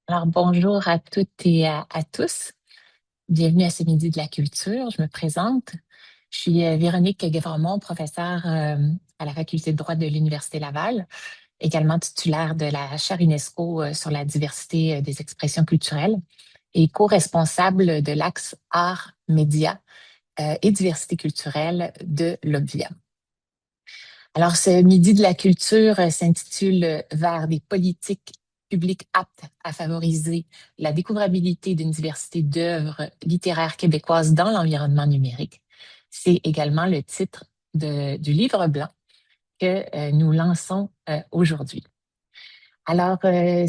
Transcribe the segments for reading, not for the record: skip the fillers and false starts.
Alors, bonjour à toutes et à tous. Bienvenue à ce Midi de la Culture. Je me présente. Je suis Véronique Guévremont, professeure à la Faculté de droit de l'Université Laval, également titulaire de la chaire UNESCO sur la diversité des expressions culturelles et co-responsable de l'axe art, médias et diversité culturelle de l'Obvia. Alors, ce Midi de la Culture s'intitule Vers des politiques publiques aptes à favoriser la découvrabilité d'une diversité d'œuvres littéraires québécoises dans l'environnement numérique. C'est également le titre du livre blanc que nous lançons aujourd'hui. Alors,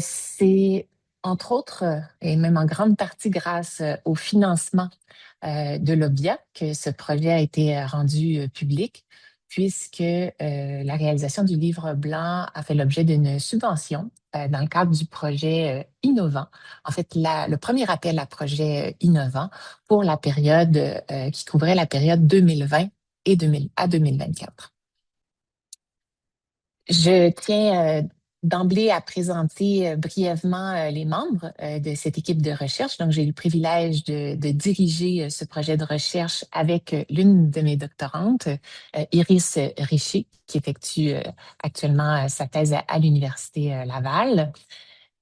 c'est entre autres, et même en grande partie grâce au financement de l'OBIA que ce projet a été rendu public, puisque la réalisation du livre blanc a fait l'objet d'une subvention dans le cadre du projet Innovant. En fait, le premier appel à projet Innovant pour la période qui couvrait la période 2020 et 2024. Je tiens d'emblée à présenter brièvement les membres de cette équipe de recherche. Donc, j'ai eu le privilège de diriger ce projet de recherche avec l'une de mes doctorantes, Iris Richer, qui effectue actuellement sa thèse à l'Université Laval.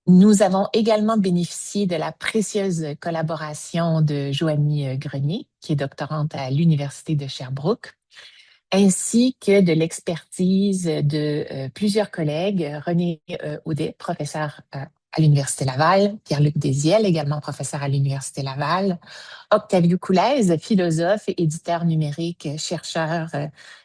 Nous avons également bénéficié de la précieuse collaboration de Joanie Grenier, qui est doctorante à l'Université de Sherbrooke, ainsi que de l'expertise de plusieurs collègues, René Audet, professeur à l'Université Laval, Pierre-Luc Désiel, également professeur à l'Université Laval, Octavio Coulez, philosophe et éditeur numérique, chercheur,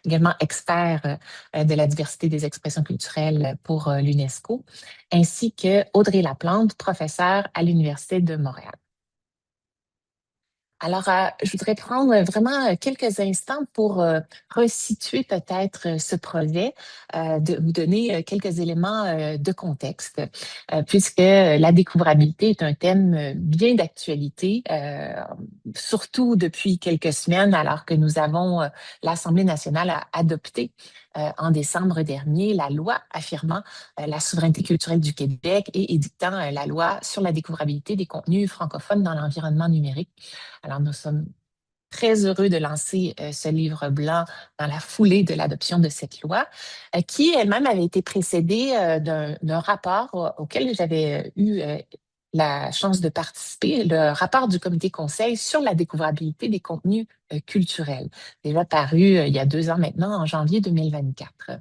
également expert de la diversité des expressions culturelles pour l'UNESCO, ainsi que Audrey Laplante, professeure à l'Université de Montréal. Alors, je voudrais prendre vraiment quelques instants pour resituer peut-être ce projet, de vous donner quelques éléments de contexte, puisque la découvrabilité est un thème bien d'actualité, surtout depuis quelques semaines, alors que nous avons l'Assemblée nationale a adopté en décembre dernier la loi affirmant la souveraineté culturelle du Québec et édictant la loi sur la découvrabilité des contenus francophones dans l'environnement numérique. Alors, nous sommes très heureux de lancer ce livre blanc dans la foulée de l'adoption de cette loi, qui elle-même avait été précédée d'un rapport auquel j'avais eu la chance de participer, le rapport du comité conseil sur la découvrabilité des contenus culturels, déjà paru il y a 2 ans maintenant, en janvier 2024.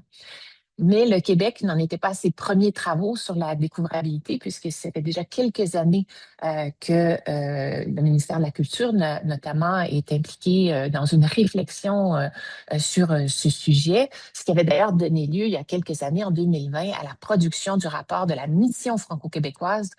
Mais le Québec n'en était pas à ses premiers travaux sur la découvrabilité, puisque ça fait déjà quelques années que le ministère de la Culture, notamment, est impliqué dans une réflexion sur ce sujet, ce qui avait d'ailleurs donné lieu il y a quelques années, en 2020, à la production du rapport de la mission franco-québécoise,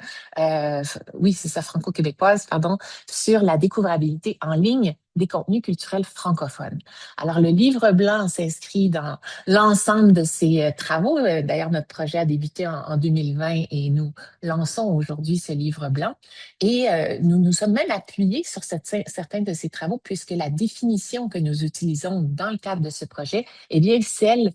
oui, c'est ça, franco-québécoise, pardon, sur la découvrabilité en ligne des contenus culturels francophones. Alors, le livre blanc s'inscrit dans l'ensemble de ces travaux. D'ailleurs, notre projet a débuté en 2020 et nous lançons aujourd'hui ce livre blanc. Et nous nous sommes même appuyés sur certains de ces travaux puisque la définition que nous utilisons dans le cadre de ce projet est bien celle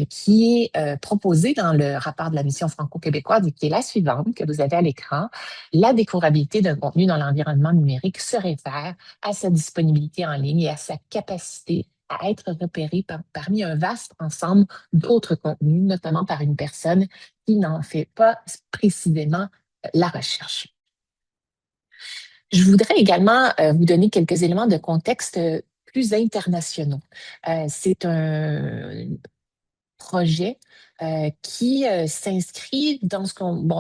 qui est proposée dans le rapport de la mission franco-québécoise et qui est la suivante que vous avez à l'écran. La découvrabilité d'un contenu dans l'environnement numérique se réfère à sa disponibilité en ligne et à sa capacité à être repéré parmi un vaste ensemble d'autres contenus, notamment par une personne qui n'en fait pas précisément la recherche. Je voudrais également vous donner quelques éléments de contexte plus internationaux. C'est un projet qui s'inscrit dans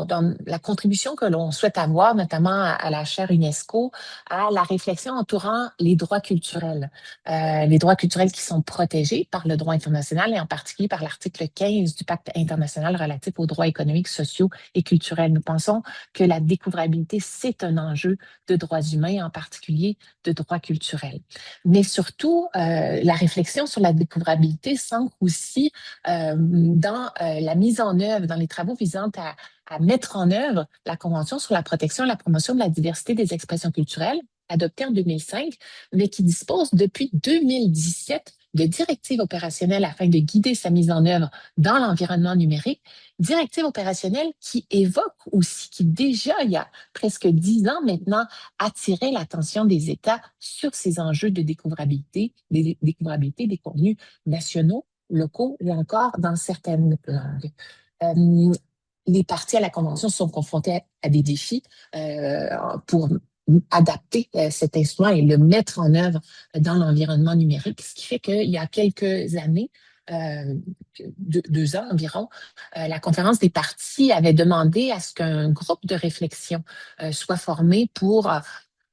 dans la contribution que l'on souhaite avoir, notamment à la chaire UNESCO, à la réflexion entourant les droits culturels qui sont protégés par le droit international et en particulier par l'article 15 du Pacte international relatif aux droits économiques, sociaux et culturels. Nous pensons que la découvrabilité, c'est un enjeu de droits humains, en particulier de droits culturels. Mais surtout, la réflexion sur la découvrabilité s'ancre aussi dans la mise en œuvre, dans les travaux visant à mettre en œuvre la Convention sur la protection et la promotion de la diversité des expressions culturelles, adoptée en 2005, mais qui dispose depuis 2017 de directives opérationnelles afin de guider sa mise en œuvre dans l'environnement numérique. Directives opérationnelles qui évoquent aussi, qui déjà, il y a presque 10 ans maintenant, attiraient l'attention des États sur ces enjeux de découvrabilité des contenus nationaux, locaux ou encore dans certaines langues. Euh, les parties à la Convention sont confrontées à des défis pour adapter cet instrument et le mettre en œuvre dans l'environnement numérique, ce qui fait qu'il y a quelques années, euh, 2 ans environ, la conférence des parties avait demandé à ce qu'un groupe de réflexion soit formé pour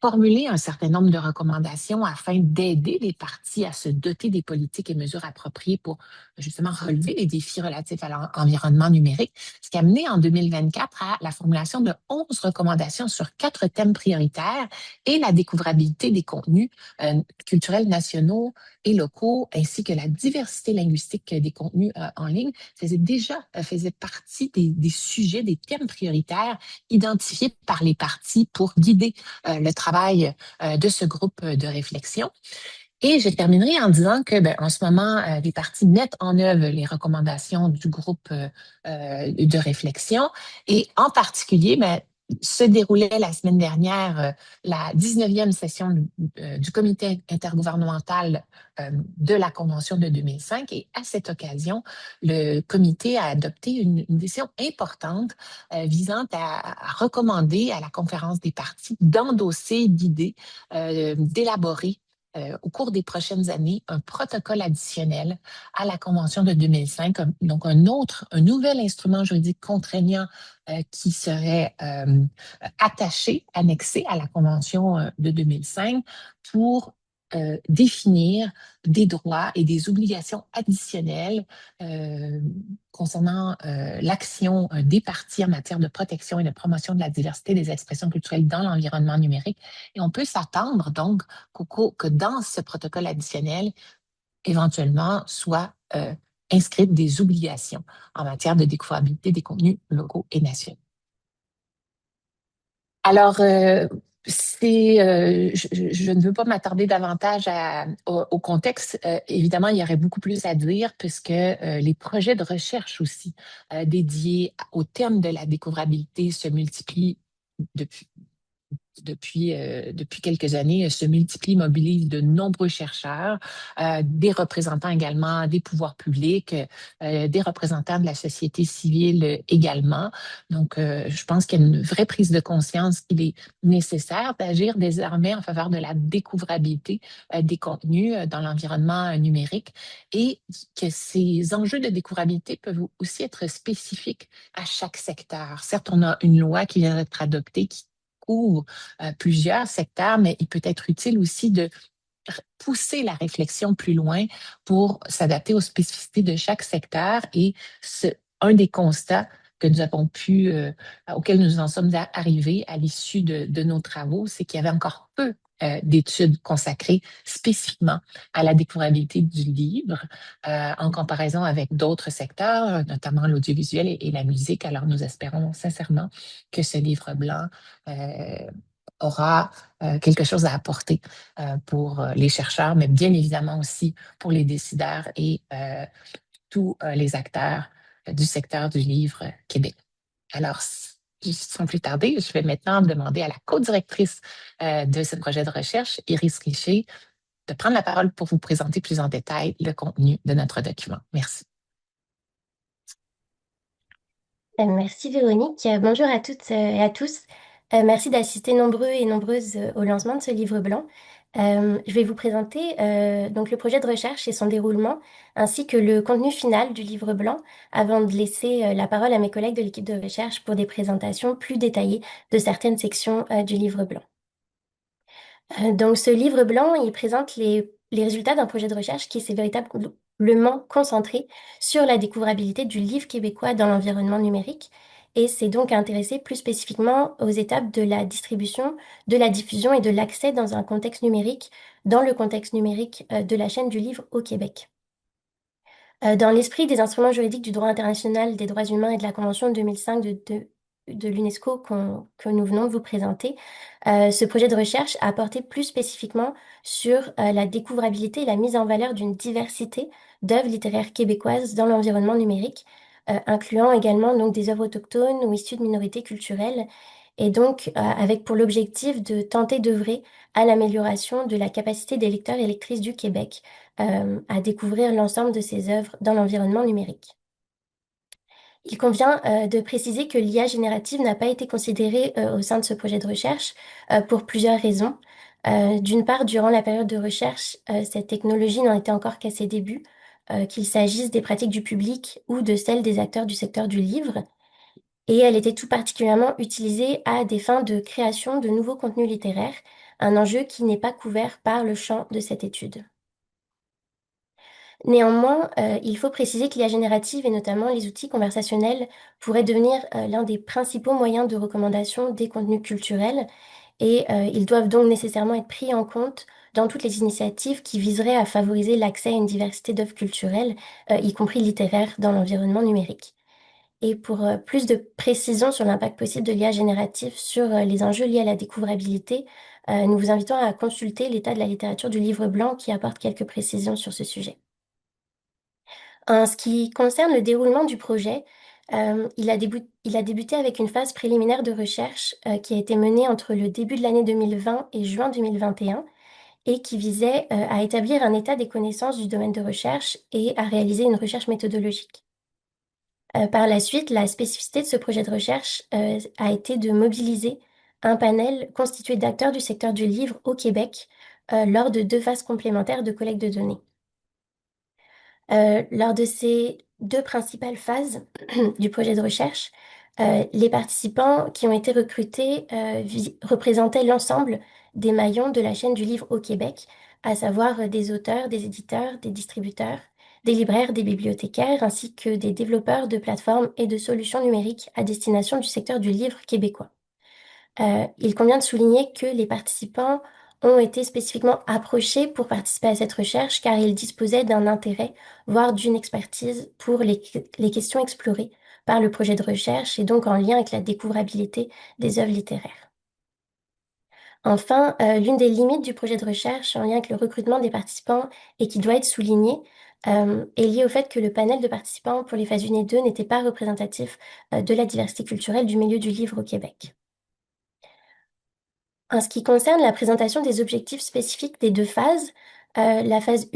formuler un certain nombre de recommandations afin d'aider les parties à se doter des politiques et mesures appropriées pour justement relever les défis relatifs à l'environnement numérique, ce qui a mené en 2024 à la formulation de 11 recommandations sur 4 thèmes prioritaires et la découvrabilité des contenus culturels nationaux et locaux, ainsi que la diversité linguistique des contenus en ligne, faisait partie des sujets, des thèmes prioritaires identifiés par les parties pour guider le travail de ce groupe de réflexion. Et je terminerai en disant que, en ce moment, les parties mettent en œuvre les recommandations du groupe de réflexion et en particulier, se déroulait la semaine dernière la 19e session du comité intergouvernemental de la Convention de 2005 et à cette occasion, le comité a adopté une décision importante visant à recommander à la conférence des parties d'endosser, d'idées, d'élaborer au cours des prochaines années un protocole additionnel à la Convention de 2005, donc un nouvel instrument juridique contraignant qui serait attaché, annexé à la Convention de 2005 pour définir des droits et des obligations additionnelles concernant l'action des parties en matière de protection et de promotion de la diversité des expressions culturelles dans l'environnement numérique. Et on peut s'attendre donc que dans ce protocole additionnel, éventuellement, soient inscrites des obligations en matière de découvrabilité des contenus locaux et nationaux. Alors, je ne veux pas m'attarder davantage au contexte. Évidemment, il y aurait beaucoup plus à dire puisque les projets de recherche aussi dédiés au thème de la découvrabilité se multiplient depuis, depuis quelques années, se multiplient, mobilisent de nombreux chercheurs, des représentants également des pouvoirs publics, des représentants de la société civile également. Donc, je pense qu'il y a une vraie prise de conscience qu'il est nécessaire d'agir désormais en faveur de la découvrabilité des contenus dans l'environnement numérique et que ces enjeux de découvrabilité peuvent aussi être spécifiques à chaque secteur. Certes, on a une loi qui vient d'être adoptée qui couvre plusieurs secteurs, mais il peut être utile aussi de pousser la réflexion plus loin pour s'adapter aux spécificités de chaque secteur. Et un des constats que nous avons auxquels nous en sommes arrivés à l'issue de nos travaux, c'est qu'il y avait encore peu d'études consacrées spécifiquement à la découvrabilité du livre en comparaison avec d'autres secteurs, notamment l'audiovisuel et la musique. Alors, nous espérons sincèrement que ce livre blanc aura quelque chose à apporter pour les chercheurs, mais bien évidemment aussi pour les décideurs et tous les acteurs du secteur du livre Québec. Alors, sans plus tarder, je vais maintenant demander à la co-directrice de ce projet de recherche, Iris Richer, de prendre la parole pour vous présenter plus en détail le contenu de notre document. Merci. Merci Véronique. Bonjour à toutes et à tous. Merci d'assister nombreux et nombreuses au lancement de ce livre blanc. Je vais vous présenter donc le projet de recherche et son déroulement, ainsi que le contenu final du livre blanc, avant de laisser la parole à mes collègues de l'équipe de recherche pour des présentations plus détaillées de certaines sections du livre blanc. Donc, ce livre blanc, il présente les résultats d'un projet de recherche qui s'est véritablement concentré sur la découvrabilité du livre québécois dans l'environnement numérique et s'est donc intéressé plus spécifiquement aux étapes de la distribution, de la diffusion et de l'accès dans un contexte numérique, dans le contexte numérique de la chaîne du livre au Québec. Dans l'esprit des instruments juridiques du droit international des droits humains et de la Convention de 2005 de l'UNESCO que nous venons de vous présenter, ce projet de recherche a porté plus spécifiquement sur la découvrabilité et la mise en valeur d'une diversité d'œuvres littéraires québécoises dans l'environnement numérique, incluant également donc des œuvres autochtones ou issues de minorités culturelles, et donc avec pour l'objectif de tenter d'œuvrer à l'amélioration de la capacité des lecteurs et lectrices du Québec à découvrir l'ensemble de ces œuvres dans l'environnement numérique. Il convient de préciser que l'IA générative n'a pas été considérée au sein de ce projet de recherche pour plusieurs raisons. D'une part, durant la période de recherche, cette technologie n'en était encore qu'à ses débuts, qu'il s'agisse des pratiques du public ou de celles des acteurs du secteur du livre, et elle était tout particulièrement utilisée à des fins de création de nouveaux contenus littéraires, un enjeu qui n'est pas couvert par le champ de cette étude. Néanmoins, il faut préciser que l'IA générative et notamment les outils conversationnels pourraient devenir l'un des principaux moyens de recommandation des contenus culturels et ils doivent donc nécessairement être pris en compte dans toutes les initiatives qui viseraient à favoriser l'accès à une diversité d'œuvres culturelles, y compris littéraires, dans l'environnement numérique. Et pour plus de précision sur l'impact possible de l'IA générative sur les enjeux liés à la découvrabilité, nous vous invitons à consulter l'état de la littérature du livre blanc qui apporte quelques précisions sur ce sujet. En ce qui concerne le déroulement du projet, il a débuté avec une phase préliminaire de recherche qui a été menée entre le début de l'année 2020 et juin 2021 et qui visait à établir un état des connaissances du domaine de recherche et à réaliser une recherche méthodologique. Par la suite, la spécificité de ce projet de recherche a été de mobiliser un panel constitué d'acteurs du secteur du livre au Québec lors de 2 phases complémentaires de collecte de données. Lors de ces 2 principales phases du projet de recherche, les participants qui ont été recrutés représentaient l'ensemble des maillons de la chaîne du livre au Québec, à savoir des auteurs, des éditeurs, des distributeurs, des libraires, des bibliothécaires, ainsi que des développeurs de plateformes et de solutions numériques à destination du secteur du livre québécois. Il convient de souligner que les participants ont été spécifiquement approchés pour participer à cette recherche car ils disposaient d'un intérêt, voire d'une expertise pour les questions explorées par le projet de recherche et donc en lien avec la découvrabilité des œuvres littéraires. Enfin, l'une des limites du projet de recherche en lien avec le recrutement des participants et qui doit être soulignée est liée au fait que le panel de participants pour les phases 1 et 2 n'était pas représentatif de la diversité culturelle du milieu du livre au Québec. En ce qui concerne la présentation des objectifs spécifiques des 2 phases, la phase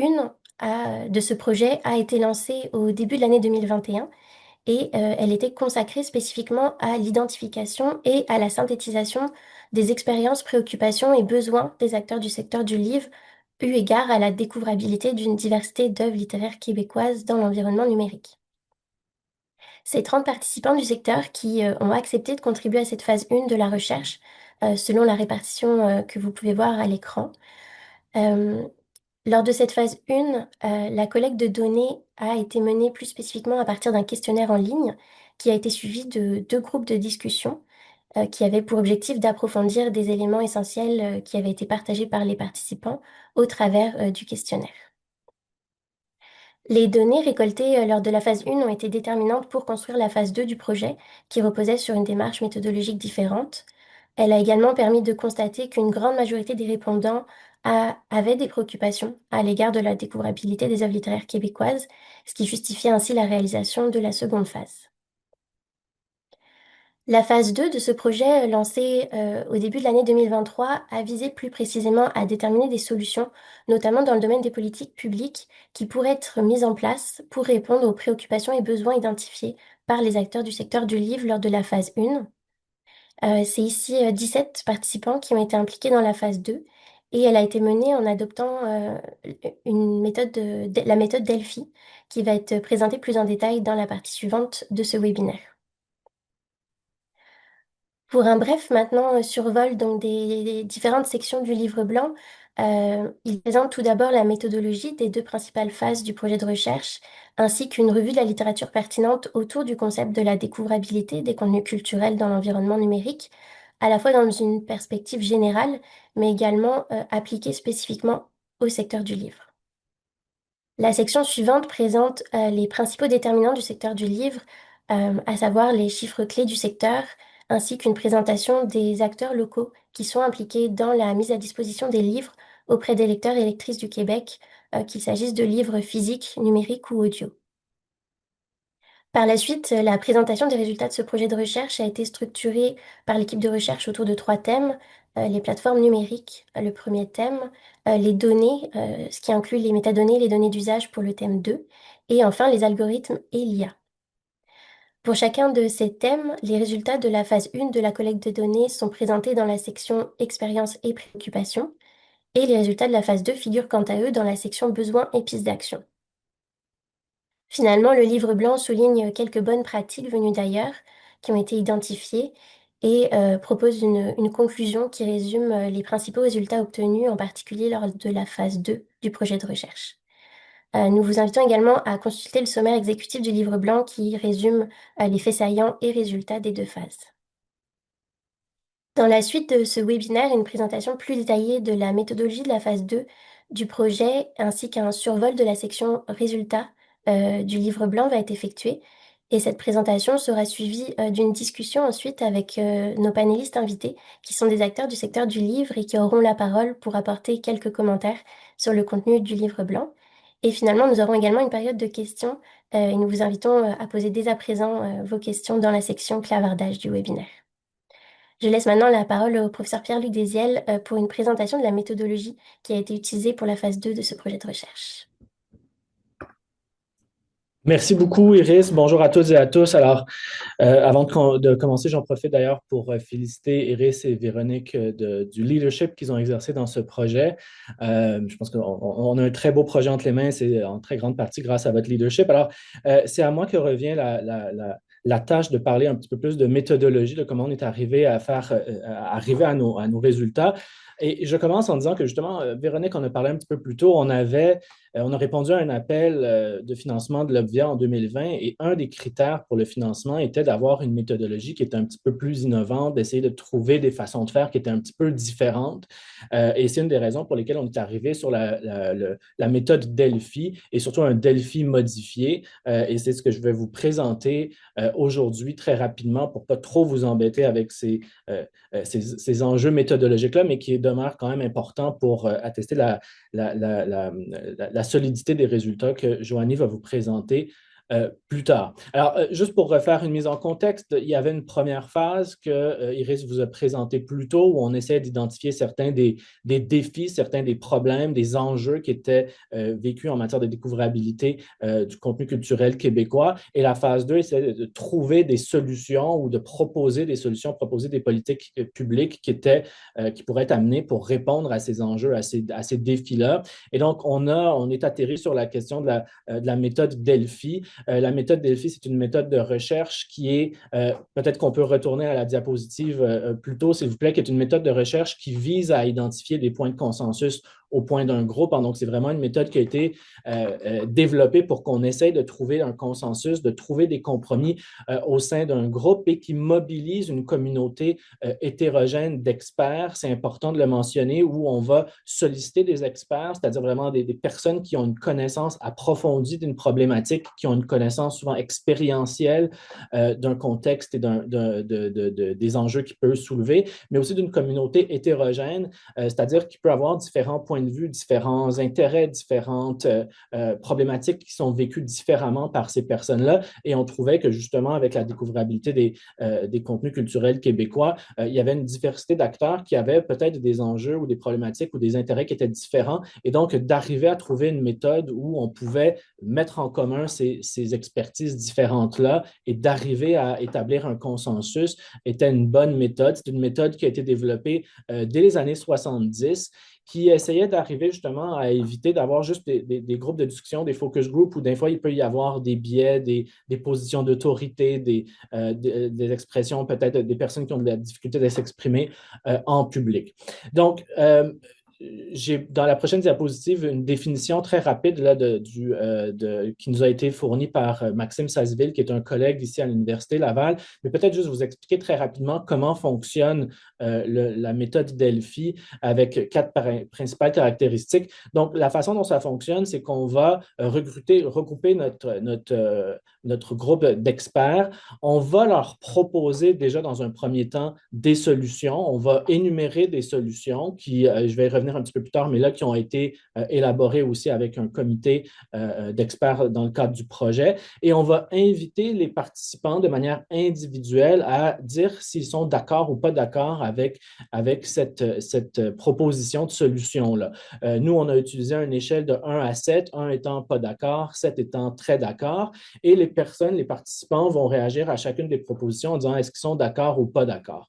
1 de ce projet a été lancée au début de l'année 2021 et elle était consacrée spécifiquement à l'identification et à la synthétisation des expériences, préoccupations et besoins des acteurs du secteur du livre, eu égard à la découvrabilité d'une diversité d'œuvres littéraires québécoises dans l'environnement numérique. C'est 30 participants du secteur qui ont accepté de contribuer à cette phase 1 de la recherche, selon la répartition que vous pouvez voir à l'écran. Lors de cette phase 1, la collecte de données a été menée plus spécifiquement à partir d'un questionnaire en ligne qui a été suivi de 2 groupes de discussion qui avaient pour objectif d'approfondir des éléments essentiels qui avaient été partagés par les participants au travers du questionnaire. Les données récoltées lors de la phase 1 ont été déterminantes pour construire la phase 2 du projet, qui reposait sur une démarche méthodologique différente. Elle a également permis de constater qu'une grande majorité des répondants avaient des préoccupations à l'égard de la découvrabilité des œuvres littéraires québécoises, ce qui justifiait ainsi la réalisation de la seconde phase. La phase 2 de ce projet, lancé au début de l'année 2023, a visé plus précisément à déterminer des solutions, notamment dans le domaine des politiques publiques, qui pourraient être mises en place pour répondre aux préoccupations et besoins identifiés par les acteurs du secteur du livre lors de la phase 1. C'est ici 17 participants qui ont été impliqués dans la phase 2 et elle a été menée en adoptant la méthode Delphi, qui va être présentée plus en détail dans la partie suivante de ce webinaire. Pour un bref maintenant survol donc des différentes sections du livre blanc, il présente tout d'abord la méthodologie des 2 principales phases du projet de recherche, ainsi qu'une revue de la littérature pertinente autour du concept de la découvrabilité des contenus culturels dans l'environnement numérique, à la fois dans une perspective générale, mais également appliquée spécifiquement au secteur du livre. La section suivante présente les principaux déterminants du secteur du livre, à savoir les chiffres clés du secteur, ainsi qu'une présentation des acteurs locaux qui sont impliqués dans la mise à disposition des livres auprès des lecteurs et lectrices du Québec, qu'il s'agisse de livres physiques, numériques ou audio. Par la suite, la présentation des résultats de ce projet de recherche a été structurée par l'équipe de recherche autour de 3 thèmes. Les plateformes numériques, le premier thème, les données, ce qui inclut les métadonnées, les données d'usage pour le thème 2, et enfin les algorithmes et l'IA. Pour chacun de ces thèmes, les résultats de la phase 1 de la collecte de données sont présentés dans la section expériences et préoccupations, et les résultats de la phase 2 figurent quant à eux dans la section besoins et pistes d'action. Finalement, le livre blanc souligne quelques bonnes pratiques venues d'ailleurs, qui ont été identifiées, et propose une conclusion qui résume les principaux résultats obtenus, en particulier lors de la phase 2 du projet de recherche. Nous vous invitons également à consulter le sommaire exécutif du livre blanc qui résume les faits saillants et résultats des 2 phases. Dans la suite de ce webinaire, une présentation plus détaillée de la méthodologie de la phase 2 du projet ainsi qu'un survol de la section résultats du livre blanc va être effectué. Et cette présentation sera suivie d'une discussion ensuite avec nos panélistes invités qui sont des acteurs du secteur du livre et qui auront la parole pour apporter quelques commentaires sur le contenu du livre blanc. Et finalement, nous aurons également une période de questions et nous vous invitons à poser dès à présent vos questions dans la section clavardage du webinaire. Je laisse maintenant la parole au professeur Pierre-Luc Desziel pour une présentation de la méthodologie qui a été utilisée pour la phase 2 de ce projet de recherche. Merci beaucoup, Iris. Bonjour à toutes et à tous. Alors, avant de commencer, j'en profite d'ailleurs pour féliciter Iris et Véronique du leadership qu'ils ont exercé dans ce projet. Je pense qu'on a un très beau projet entre les mains. C'est en très grande partie grâce à votre leadership. Alors, c'est à moi que revient la tâche de parler un petit peu plus de méthodologie, de comment on est arrivé à arriver à nos résultats. Et je commence en disant que justement, Véronique, on a parlé un petit peu plus tôt, on a répondu à un appel de financement de l'Obvia en 2020 et un des critères pour le financement était d'avoir une méthodologie qui était un petit peu plus innovante, d'essayer de trouver des façons de faire qui étaient un petit peu différentes. Et c'est une des raisons pour lesquelles on est arrivé sur la méthode Delphi et surtout un Delphi modifié. Et c'est ce que je vais vous présenter aujourd'hui très rapidement pour ne pas trop vous embêter avec ces enjeux méthodologiques-là, mais qui demeurent quand même importants pour attester la solidité des résultats que Joanie va vous présenter plus tard. Alors, juste pour refaire une mise en contexte, il y avait une première phase que Iris vous a présentée plus tôt où on essaie d'identifier certains des défis, certains des problèmes, des enjeux qui étaient vécus en matière de découvrabilité du contenu culturel québécois. Et la phase 2 essaie de trouver des solutions ou de proposer des solutions, proposer des politiques publiques qui pourraient être amenées pour répondre à ces enjeux, à ces défis-là. Et donc, on est atterri sur la question de la méthode Delphi. La méthode Delphi, c'est une méthode de recherche qui est, peut-être qu'on peut retourner à la diapositive plus tôt, s'il vous plaît, qui est une méthode de recherche qui vise à identifier des points de consensus au point d'un groupe. Donc, c'est vraiment une méthode qui a été développée pour qu'on essaye de trouver un consensus, de trouver des compromis au sein d'un groupe et qui mobilise une communauté hétérogène d'experts. C'est important de le mentionner, où on va solliciter des experts, c'est-à-dire vraiment des personnes qui ont une connaissance approfondie d'une problématique, qui ont une connaissance souvent expérientielle d'un contexte et des enjeux qu'il peut soulever, mais aussi d'une communauté hétérogène, c'est-à-dire qu'il peut avoir différents points de vue, différents intérêts, différentes problématiques qui sont vécues différemment par ces personnes-là. Et on trouvait que justement, avec la découvrabilité des contenus culturels québécois, il y avait une diversité d'acteurs qui avaient peut-être des enjeux ou des problématiques ou des intérêts qui étaient différents. Et donc, d'arriver à trouver une méthode où on pouvait mettre en commun ces expertises différentes-là et d'arriver à établir un consensus était une bonne méthode. C'est une méthode qui a été développée dès les années 70, qui essayait d'arriver justement à éviter d'avoir juste des groupes de discussion, des focus groups, où des fois, il peut y avoir des biais, des positions d'autorité, des expressions, peut-être des personnes qui ont de la difficulté de s'exprimer en public. Donc, j'ai dans la prochaine diapositive une définition très rapide là, qui nous a été fournie par Maxime Sasseville, qui est un collègue ici à l'Université Laval. Mais peut-être juste vous expliquer très rapidement comment fonctionne la méthode Delphi avec quatre principales caractéristiques. Donc, la façon dont ça fonctionne, c'est qu'on va regrouper notre groupe d'experts. On va leur proposer déjà dans un premier temps des solutions. On va énumérer des solutions qui, je vais y revenir un petit peu plus tard, mais là, qui ont été élaborées aussi avec un comité d'experts dans le cadre du projet. Et on va inviter les participants de manière individuelle à dire s'ils sont d'accord ou pas d'accord avec cette proposition de solution-là. Nous, on a utilisé une échelle de 1 à 7, 1 étant pas d'accord, 7 étant très d'accord. Et les participants vont réagir à chacune des propositions en disant est-ce qu'ils sont d'accord ou pas d'accord.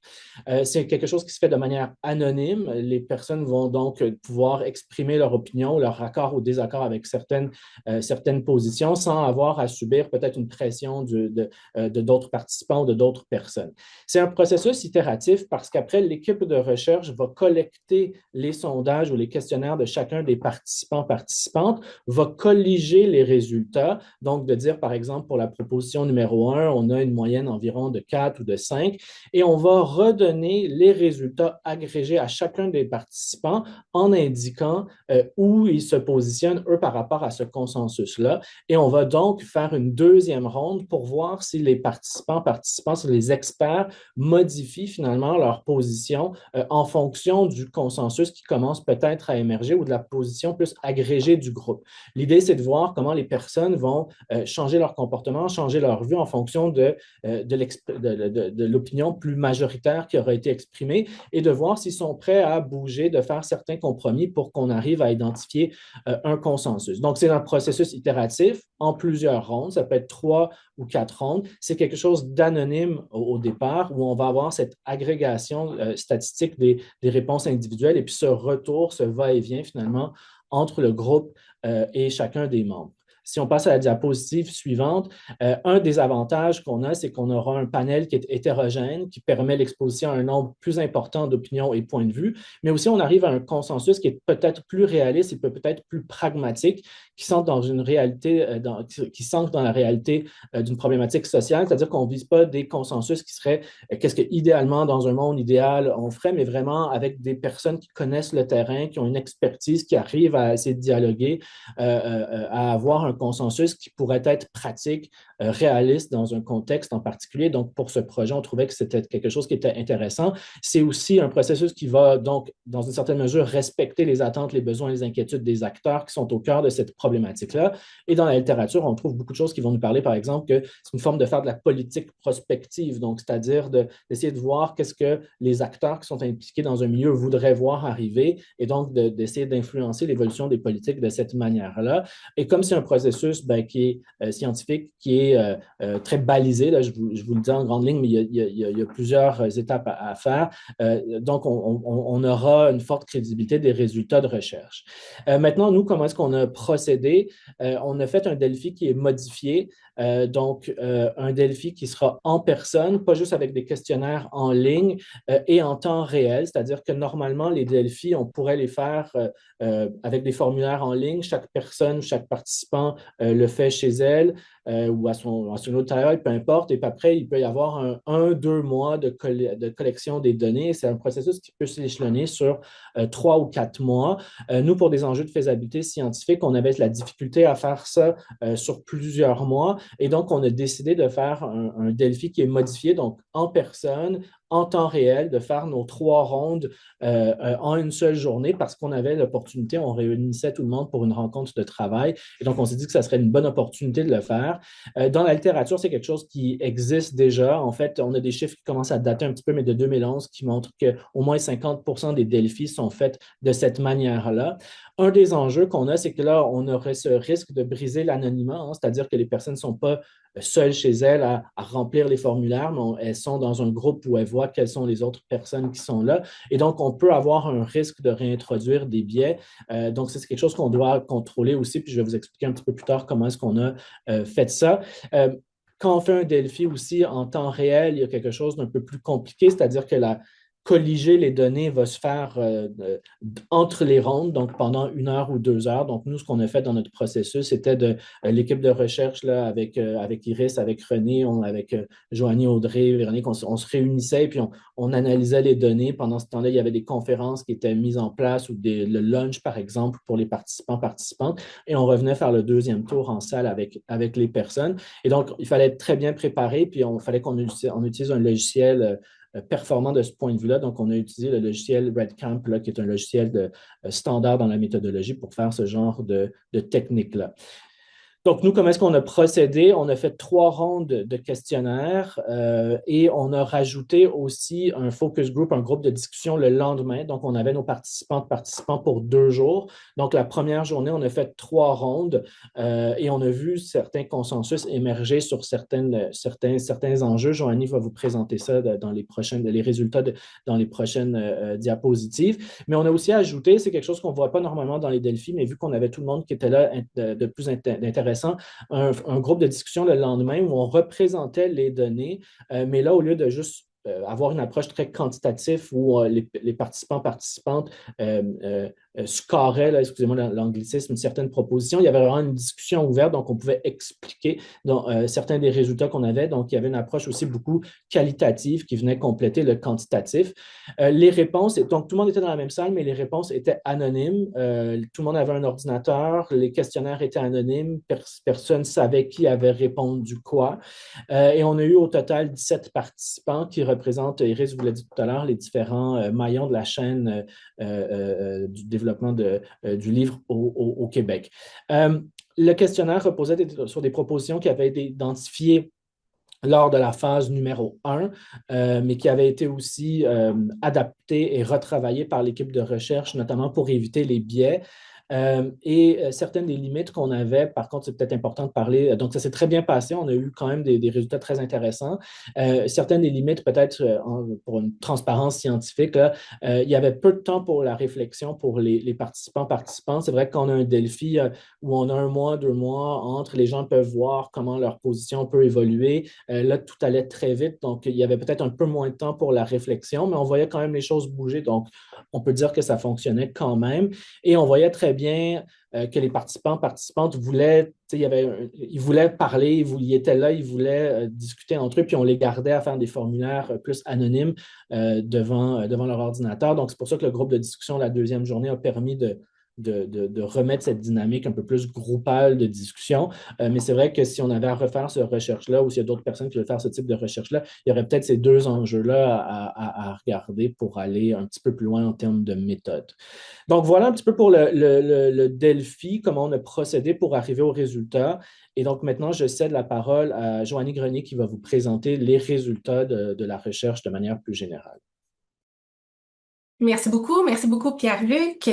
C'est quelque chose qui se fait de manière anonyme. Les personnes vont donc pouvoir exprimer leur opinion, leur accord ou désaccord avec certaines positions sans avoir à subir peut-être une pression de d'autres participants ou de d'autres personnes. C'est un processus itératif parce qu'après, l'équipe de recherche va collecter les sondages ou les questionnaires de chacun des participantes, va colliger les résultats, donc de dire, par exemple, pour la proposition numéro 1, on a une moyenne environ de 4 ou de 5, et on va redonner les résultats agrégés à chacun des participants en indiquant où ils se positionnent, eux, par rapport à ce consensus-là. Et on va donc faire une deuxième ronde pour voir si les participants, si les experts modifient finalement leur position en fonction du consensus qui commence peut-être à émerger ou de la position plus agrégée du groupe. L'idée, c'est de voir comment les personnes vont changer leur comportement, changer leur vue en fonction de l'opinion plus majoritaire qui aura été exprimée et de voir s'ils sont prêts à bouger, de faire certains compromis pour qu'on arrive à identifier un consensus. Donc, c'est un processus itératif en plusieurs rondes. Ça peut être 3 ou 4 rondes. C'est quelque chose d'anonyme au départ où on va avoir cette agrégation statistique des réponses individuelles et puis ce retour, ce va-et-vient finalement entre le groupe et chacun des membres. Si on passe à la diapositive suivante, un des avantages qu'on a, c'est qu'on aura un panel qui est hétérogène, qui permet l'exposition à un nombre plus important d'opinions et points de vue, mais aussi on arrive à un consensus qui est peut-être plus réaliste et peut-être plus pragmatique, qui s'ancre dans une réalité, qui s'ancre dans la réalité d'une problématique sociale, c'est-à-dire qu'on ne vise pas des consensus qui seraient qu'est-ce que idéalement dans un monde idéal on ferait, mais vraiment avec des personnes qui connaissent le terrain, qui ont une expertise, qui arrivent à essayer de dialoguer, à avoir un consensus qui pourrait être pratique, réaliste dans un contexte en particulier. Donc, pour ce projet, on trouvait que c'était quelque chose qui était intéressant. C'est aussi un processus qui va donc, dans une certaine mesure, respecter les attentes, les besoins et les inquiétudes des acteurs qui sont au cœur de cette problématique-là. Et dans la littérature, on trouve beaucoup de choses qui vont nous parler, par exemple, que c'est une forme de faire de la politique prospective, donc c'est-à-dire d'essayer de voir qu'est-ce que les acteurs qui sont impliqués dans un milieu voudraient voir arriver et donc d'essayer d'influencer l'évolution des politiques de cette manière-là. Et comme c'est un processus qui est scientifique, qui est très balisé, là, je vous le dis en grande ligne, mais il y a plusieurs étapes à faire. Donc, on aura une forte crédibilité des résultats de recherche. Maintenant, nous, comment est-ce qu'on a procédé? On a fait un Delphi qui est modifié, donc un Delphi qui sera en personne, pas juste avec des questionnaires en ligne et en temps réel, c'est-à-dire que normalement, les Delphi, on pourrait les faire avec des formulaires en ligne. Chaque personne, chaque participant le fait chez elle ou à son autre travail, peu importe. Et puis après, il peut y avoir 2 mois de collection des données. C'est un processus qui peut s'échelonner sur 3 ou 4 mois. Nous, pour des enjeux de faisabilité scientifique, on avait la difficulté à faire ça sur plusieurs mois. Et donc, on a décidé de faire un Delphi qui est modifié, donc en personne, en temps réel, de faire nos 3 rondes en une seule journée parce qu'on avait l'opportunité, on réunissait tout le monde pour une rencontre de travail. Et donc, on s'est dit que ça serait une bonne opportunité de le faire. Dans la littérature, c'est quelque chose qui existe déjà. En fait, on a des chiffres qui commencent à dater un petit peu, mais de 2011, qui montrent qu'au moins 50% des Delphi sont faits de cette manière-là. Un des enjeux qu'on a, c'est que là, on aurait ce risque de briser l'anonymat, hein, c'est-à-dire que les personnes ne sont pas seules chez elles à remplir les formulaires, mais elles sont dans un groupe où elles voient quelles sont les autres personnes qui sont là. Et donc, on peut avoir un risque de réintroduire des biais. Donc, c'est quelque chose qu'on doit contrôler aussi, puis je vais vous expliquer un petit peu plus tard comment est-ce qu'on a fait ça. Quand on fait un Delphi aussi en temps réel, il y a quelque chose d'un peu plus compliqué, c'est-à-dire que colliger les données va se faire entre les rondes, donc pendant 1 heure ou 2 heures. Donc, nous, ce qu'on a fait dans notre processus, c'était l'équipe de recherche là, avec Iris, avec René, avec Joanie, Audrey, Véronique, on se réunissait et puis on analysait les données. Pendant ce temps-là, il y avait des conférences qui étaient mises en place ou le lunch, par exemple, pour les participantes. Et on revenait faire le deuxième tour en salle avec les personnes. Et donc, il fallait être très bien préparé, puis il fallait qu'on utilise un logiciel performant de ce point de vue-là. Donc, on a utilisé le logiciel RedCamp, là, qui est un logiciel standard dans la méthodologie pour faire ce genre de technique-là. Donc, nous, comment est-ce qu'on a procédé? On a fait 3 rondes de questionnaires et on a rajouté aussi un focus group, un groupe de discussion le lendemain. Donc, on avait nos participants pour 2 jours. Donc, la première journée, on a fait 3 rondes et on a vu certains consensus émerger sur certains enjeux. Joanie va vous présenter ça dans les résultats dans les prochaines diapositives. Mais on a aussi ajouté, c'est quelque chose qu'on ne voit pas normalement dans les Delphi, mais vu qu'on avait tout le monde qui était là de plus intéressant, un groupe de discussion le lendemain où on représentait les données, mais là, au lieu de juste avoir une approche très quantitative où les participantes scoraient, excusez-moi l'anglicisme, une certaine proposition. Il y avait vraiment une discussion ouverte, donc on pouvait expliquer certains des résultats qu'on avait. Donc, il y avait une approche aussi beaucoup qualitative qui venait compléter le quantitatif. Les réponses, donc tout le monde était dans la même salle, mais les réponses étaient anonymes. Tout le monde avait un ordinateur, les questionnaires étaient anonymes, personne ne savait qui avait répondu quoi. Et on a eu au total 17 participants qui représentent, Iris vous l'a dit tout à l'heure, les différents maillons de la chaîne du développement du livre au Québec. Le questionnaire reposait sur des propositions qui avaient été identifiées lors de la phase numéro 1, mais qui avaient été aussi adaptées et retravaillées par l'équipe de recherche, notamment pour éviter les biais. Certaines des limites qu'on avait, par contre, c'est peut-être important de parler. Donc, ça s'est très bien passé. On a eu quand même des résultats très intéressants. Certaines des limites, peut-être pour une transparence scientifique, là, il y avait peu de temps pour la réflexion pour les participants. C'est vrai qu'on a un Delphi où on a 1 mois, 2 mois entre, les gens peuvent voir comment leur position peut évoluer. Là, tout allait très vite. Donc, il y avait peut-être un peu moins de temps pour la réflexion, mais on voyait quand même les choses bouger. Donc, on peut dire que ça fonctionnait quand même. Et on voyait très bien que les participantes voulaient, ils voulaient parler, ils étaient là, ils voulaient discuter entre eux, puis on les gardait à faire des formulaires plus anonymes devant leur ordinateur. Donc, c'est pour ça que le groupe de discussion la deuxième journée a permis de remettre cette dynamique un peu plus groupale de discussion. Mais c'est vrai que si on avait à refaire cette recherche-là ou s'il y a d'autres personnes qui veulent faire ce type de recherche-là, il y aurait peut-être ces 2 enjeux-là à regarder pour aller un petit peu plus loin en termes de méthode. Donc, voilà un petit peu pour le Delphi, comment on a procédé pour arriver au résultat. Et donc, maintenant, je cède la parole à Joanie Grenier qui va vous présenter les résultats de la recherche de manière plus générale. Merci beaucoup Pierre-Luc.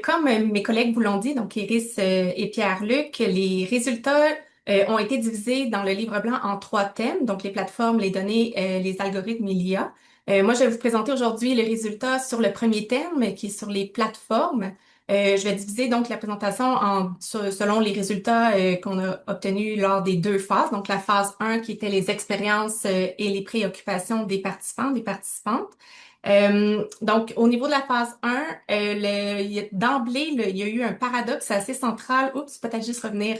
Comme mes collègues vous l'ont dit, donc Iris et Pierre-Luc, les résultats ont été divisés dans le livre blanc en 3 thèmes, donc les plateformes, les données, les algorithmes, l'IA. Moi, je vais vous présenter aujourd'hui les résultats sur le premier thème, qui est sur les plateformes. Je vais diviser donc la présentation selon les résultats qu'on a obtenus lors des 2 phases. Donc la phase 1 qui était les expériences et les préoccupations des participants, des participantes. Donc, au niveau de la phase 1, d'emblée, il y a eu un paradoxe assez central. Oups, peut-être juste revenir.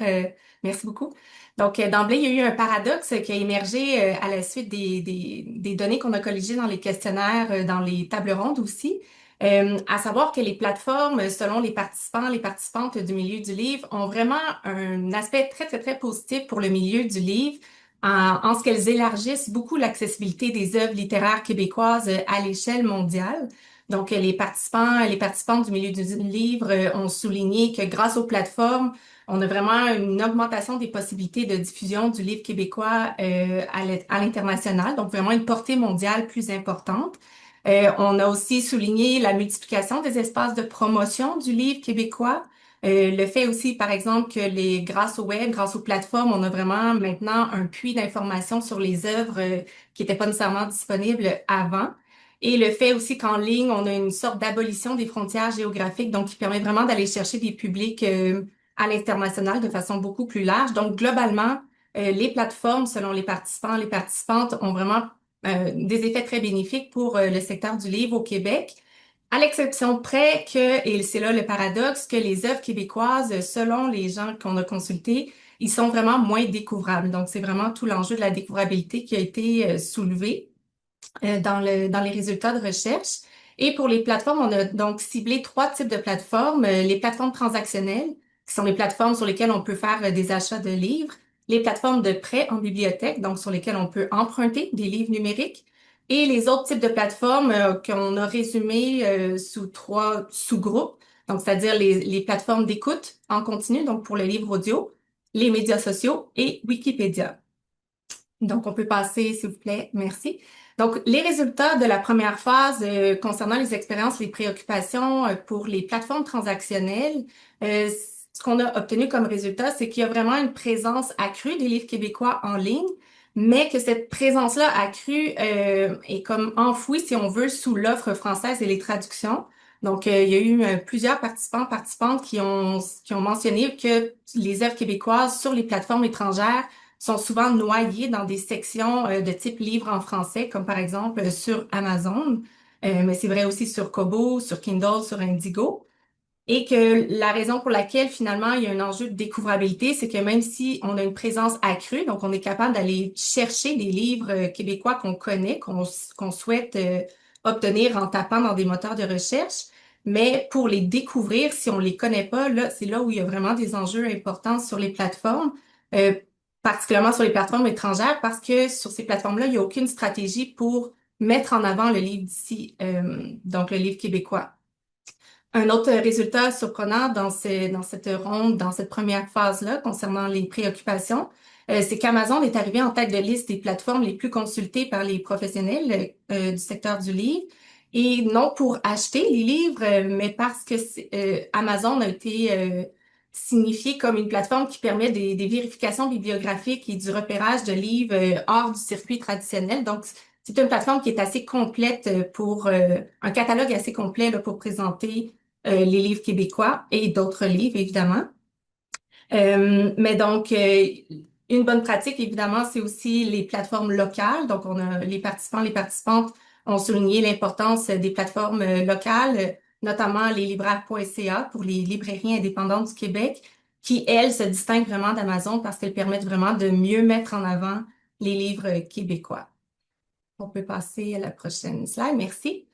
Merci beaucoup. Donc, d'emblée, il y a eu un paradoxe qui a émergé à la suite des données qu'on a colligées dans les questionnaires, dans les tables rondes aussi. À savoir que les plateformes, selon les participants, les participantes du milieu du livre, ont vraiment un aspect très, très, très positif pour le milieu du livre en ce qu'elles élargissent beaucoup l'accessibilité des œuvres littéraires québécoises à l'échelle mondiale. Donc, les participants et les participantes du milieu du livre ont souligné que grâce aux plateformes, on a vraiment une augmentation des possibilités de diffusion du livre québécois à l'international, donc vraiment une portée mondiale plus importante. On a aussi souligné la multiplication des espaces de promotion du livre québécois. Le fait aussi, par exemple, que grâce au web, grâce aux plateformes, on a vraiment maintenant un puits d'informations sur les œuvres qui n'étaient pas nécessairement disponibles avant. Et le fait aussi qu'en ligne, on a une sorte d'abolition des frontières géographiques, donc qui permet vraiment d'aller chercher des publics à l'international de façon beaucoup plus large. Donc, globalement, les plateformes, selon les participants, les participantes, ont vraiment des effets très bénéfiques pour le secteur du livre au Québec. À l'exception près que, et c'est là le paradoxe, que les œuvres québécoises, selon les gens qu'on a consultés, ils sont vraiment moins découvrables. Donc, c'est vraiment tout l'enjeu de la découvrabilité qui a été soulevé dans les résultats de recherche. Et pour les plateformes, on a donc ciblé 3 types de plateformes. Les plateformes transactionnelles, qui sont les plateformes sur lesquelles on peut faire des achats de livres. Les plateformes de prêt en bibliothèque, donc sur lesquelles on peut emprunter des livres numériques. Et les autres types de plateformes qu'on a résumées sous 3 sous-groupes. Donc, c'est-à-dire les plateformes d'écoute en continu, donc pour le livre audio, les médias sociaux et Wikipédia. Donc, on peut passer, s'il vous plaît. Merci. Donc, les résultats de la première phase concernant les expériences, les préoccupations pour les plateformes transactionnelles, ce qu'on a obtenu comme résultat, c'est qu'il y a vraiment une présence accrue des livres québécois en ligne, mais que cette présence-là accrue est comme enfouie, si on veut, sous l'offre française et les traductions. Donc, il y a eu plusieurs participantes qui ont mentionné que les œuvres québécoises sur les plateformes étrangères sont souvent noyés dans des sections de type livre en français, comme par exemple sur Amazon, mais c'est vrai aussi sur Kobo, sur Kindle, sur Indigo. Et que la raison pour laquelle finalement il y a un enjeu de découvrabilité, c'est que même si on a une présence accrue, donc on est capable d'aller chercher des livres québécois qu'on connaît, qu'on souhaite obtenir en tapant dans des moteurs de recherche, mais pour les découvrir, si on les connaît pas, là, c'est là où il y a vraiment des enjeux importants sur les plateformes, euh, particulièrement sur les plateformes étrangères, parce que sur ces plateformes-là, il n'y a aucune stratégie pour mettre en avant le livre d'ici, donc le livre québécois. Un autre résultat surprenant dans cette ronde, dans cette première phase-là, concernant les préoccupations, c'est qu'Amazon est arrivé en tête de liste des plateformes les plus consultées par les professionnels du secteur du livre. Et non pour acheter les livres, mais parce que Amazon a été signifié comme une plateforme qui permet des vérifications bibliographiques et du repérage de livres hors du circuit traditionnel. Donc, c'est une plateforme qui est assez complète pour un catalogue assez complet là, pour présenter les livres québécois et d'autres livres, évidemment. Mais donc, une bonne pratique, évidemment, c'est aussi les plateformes locales. Donc, on a les participants, les participantes ont souligné l'importance des plateformes locales, notamment les libraires.ca pour les librairies indépendantes du Québec, qui, elles, se distinguent vraiment d'Amazon parce qu'elles permettent vraiment de mieux mettre en avant les livres québécois. On peut passer à la prochaine slide. Merci.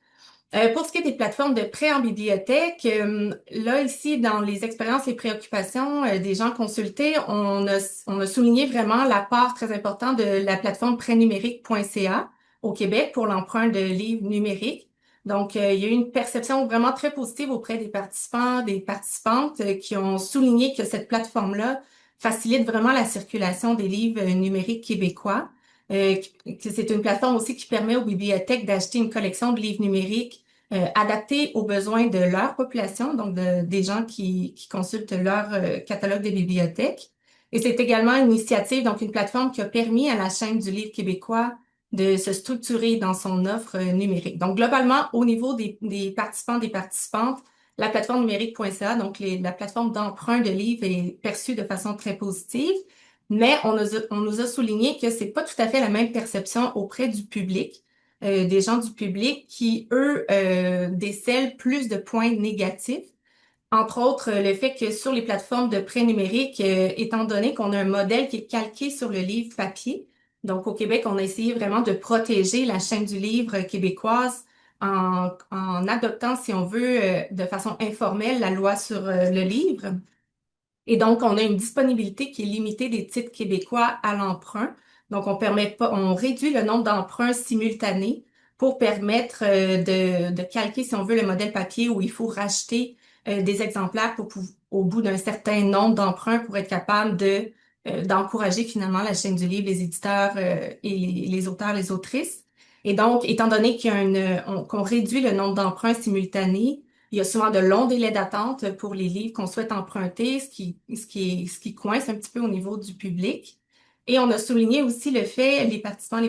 Pour ce qui est des plateformes de prêt en bibliothèque, là, ici, dans les expériences et préoccupations des gens consultés, on a souligné vraiment la part très importante de la plateforme prêtnumérique.ca au Québec pour l'emprunt de livres numériques. Donc, il y a eu une perception vraiment très positive auprès des participants, des participantes qui ont souligné que cette plateforme-là facilite vraiment la circulation des livres numériques québécois. Que c'est une plateforme aussi qui permet aux bibliothèques d'acheter une collection de livres numériques adaptés aux besoins de leur population, donc des gens qui consultent leur catalogue des bibliothèques. Et c'est également une initiative, donc une plateforme qui a permis à la chaîne du livre québécois de se structurer dans son offre numérique. Donc, globalement, au niveau des participants, des participantes, la plateforme numérique.ca, donc la plateforme d'emprunt de livres, est perçue de façon très positive. Mais on nous a souligné que c'est pas tout à fait la même perception auprès du public, des gens du public qui, eux, décèlent plus de points négatifs. Entre autres, le fait que sur les plateformes de prêt numérique, étant donné qu'on a un modèle qui est calqué sur le livre papier, donc au Québec, on a essayé vraiment de protéger la chaîne du livre québécoise en adoptant, si on veut, de façon informelle, la loi sur le livre. Et donc, on a une disponibilité qui est limitée des titres québécois à l'emprunt. Donc, on réduit le nombre d'emprunts simultanés pour permettre de calquer, si on veut, le modèle papier où il faut racheter des exemplaires au bout d'un certain nombre d'emprunts pour être capable d'encourager finalement la chaîne du livre, les éditeurs et les auteurs, les autrices. Et donc, étant donné qu'on réduit le nombre d'emprunts simultanés, il y a souvent de longs délais d'attente pour les livres qu'on souhaite emprunter, ce qui coince un petit peu au niveau du public. Et on a souligné aussi le fait, les participants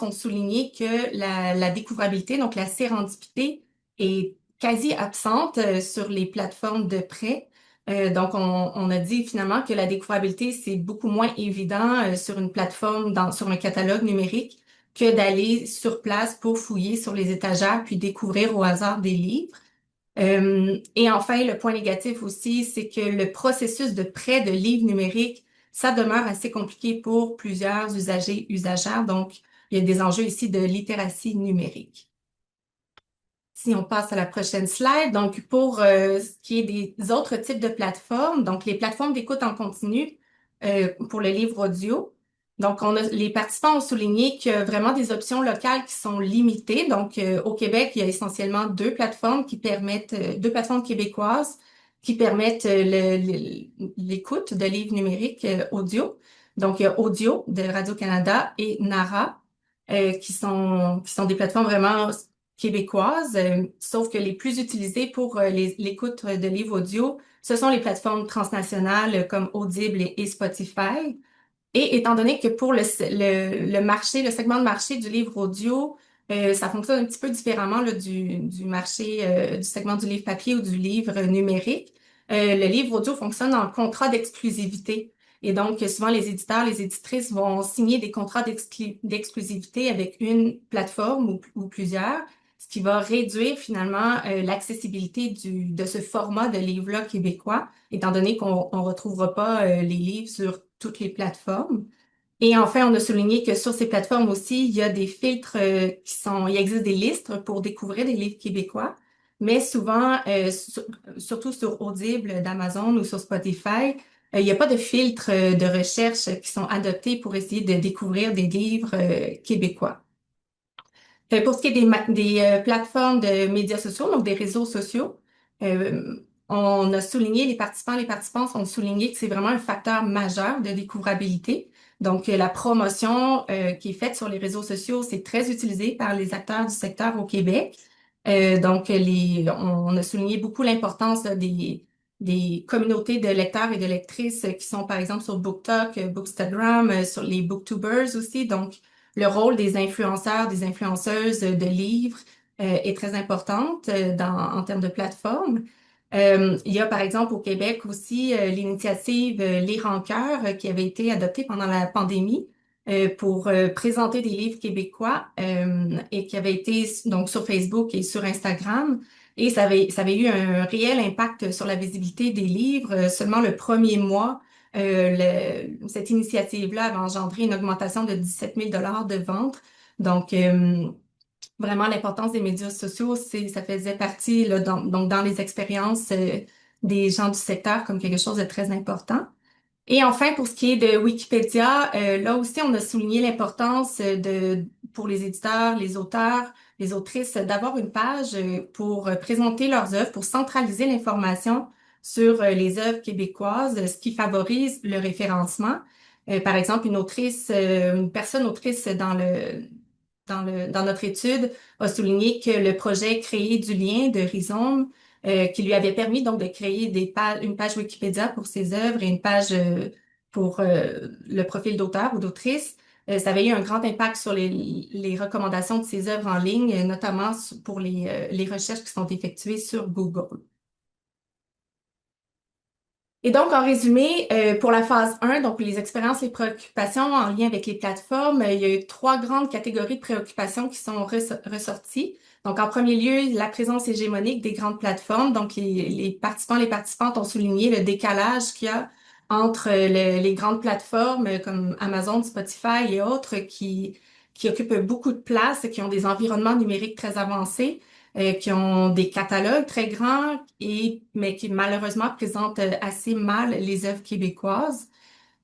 ont souligné que la découvrabilité, donc la sérendipité, est quasi absente sur les plateformes de prêt. Donc, on a dit finalement que la découvrabilité, c'est beaucoup moins évident sur une plateforme, sur un catalogue numérique que d'aller sur place pour fouiller sur les étagères puis découvrir au hasard des livres. Et enfin, le point négatif aussi, c'est que le processus de prêt de livres numériques, ça demeure assez compliqué pour plusieurs usagers, usagères. Donc, il y a des enjeux ici de littératie numérique. Si on passe à la prochaine slide, donc pour ce qui est des autres types de plateformes, donc les plateformes d'écoute en continu pour le livre audio. Donc, les participants ont souligné qu'il y a vraiment des options locales qui sont limitées. Donc, au Québec, il y a essentiellement deux plateformes deux plateformes québécoises qui permettent l'écoute de livres numériques audio. Donc, il y a Audio de Radio-Canada et Nara, qui sont des plateformes vraiment québécoises, sauf que les plus utilisées pour l'écoute de livres audio, ce sont les plateformes transnationales comme Audible et Spotify. Et étant donné que pour le marché, le segment de marché du livre audio, ça fonctionne un petit peu différemment là, du marché du segment du livre papier ou du livre numérique. Le livre audio fonctionne en contrat d'exclusivité. Et donc, souvent, les éditeurs, les éditrices vont signer des contrats d'exclusivité avec une plateforme ou plusieurs, ce qui va réduire finalement l'accessibilité de ce format de livre-là québécois, étant donné qu'on ne retrouvera pas les livres sur toutes les plateformes. Et enfin, on a souligné que sur ces plateformes aussi, il y a des filtres il existe des listes pour découvrir des livres québécois, mais souvent, surtout sur Audible d'Amazon ou sur Spotify, il n'y a pas de filtres de recherche qui sont adoptés pour essayer de découvrir des livres québécois. Pour ce qui est des plateformes de médias sociaux, donc des réseaux sociaux, on a souligné, les participants ont souligné que c'est vraiment un facteur majeur de découvrabilité. Donc, la promotion qui est faite sur les réseaux sociaux, c'est très utilisé par les acteurs du secteur au Québec. Donc, on a souligné beaucoup l'importance des communautés de lecteurs et de lectrices qui sont, par exemple, sur BookTok, Bookstagram, sur les Booktubers aussi. Donc, le rôle des influenceurs, des influenceuses de livres est très importante en termes de plateforme. Il y a par exemple au Québec aussi l'initiative Lire en cœur qui avait été adoptée pendant la pandémie pour présenter des livres québécois et qui avait été donc sur Facebook et sur Instagram. Et ça avait eu un réel impact sur la visibilité des livres. Seulement le premier mois, cette initiative-là avait engendré une augmentation de 17 000 de ventes. Donc, vraiment, l'importance des médias sociaux, ça faisait partie là, donc dans les expériences des gens du secteur comme quelque chose de très important. Et enfin, pour ce qui est de Wikipédia, là aussi, on a souligné l'importance pour les éditeurs, les auteurs, les autrices, d'avoir une page pour présenter leurs œuvres, pour centraliser l'information sur les œuvres québécoises, ce qui favorise le référencement. Par exemple, une personne autrice dans notre étude a souligné que le projet Créer du lien de Rhizome qui lui avait permis donc de créer une page Wikipédia pour ses œuvres et une page pour le profil d'auteur ou d'autrice. Ça avait eu un grand impact sur les recommandations de ses œuvres en ligne, notamment pour les recherches qui sont effectuées sur Google. Et donc, en résumé, pour la phase 1, donc les expériences, les préoccupations en lien avec les plateformes, il y a eu 3 grandes catégories de préoccupations qui sont ressorties. Donc, en premier lieu, la présence hégémonique des grandes plateformes. Donc, les participants, les participantes ont souligné le décalage qu'il y a entre les grandes plateformes comme Amazon, Spotify et autres qui occupent beaucoup de place, qui ont des environnements numériques très avancés qui ont des catalogues très grands, mais qui malheureusement présentent assez mal les œuvres québécoises.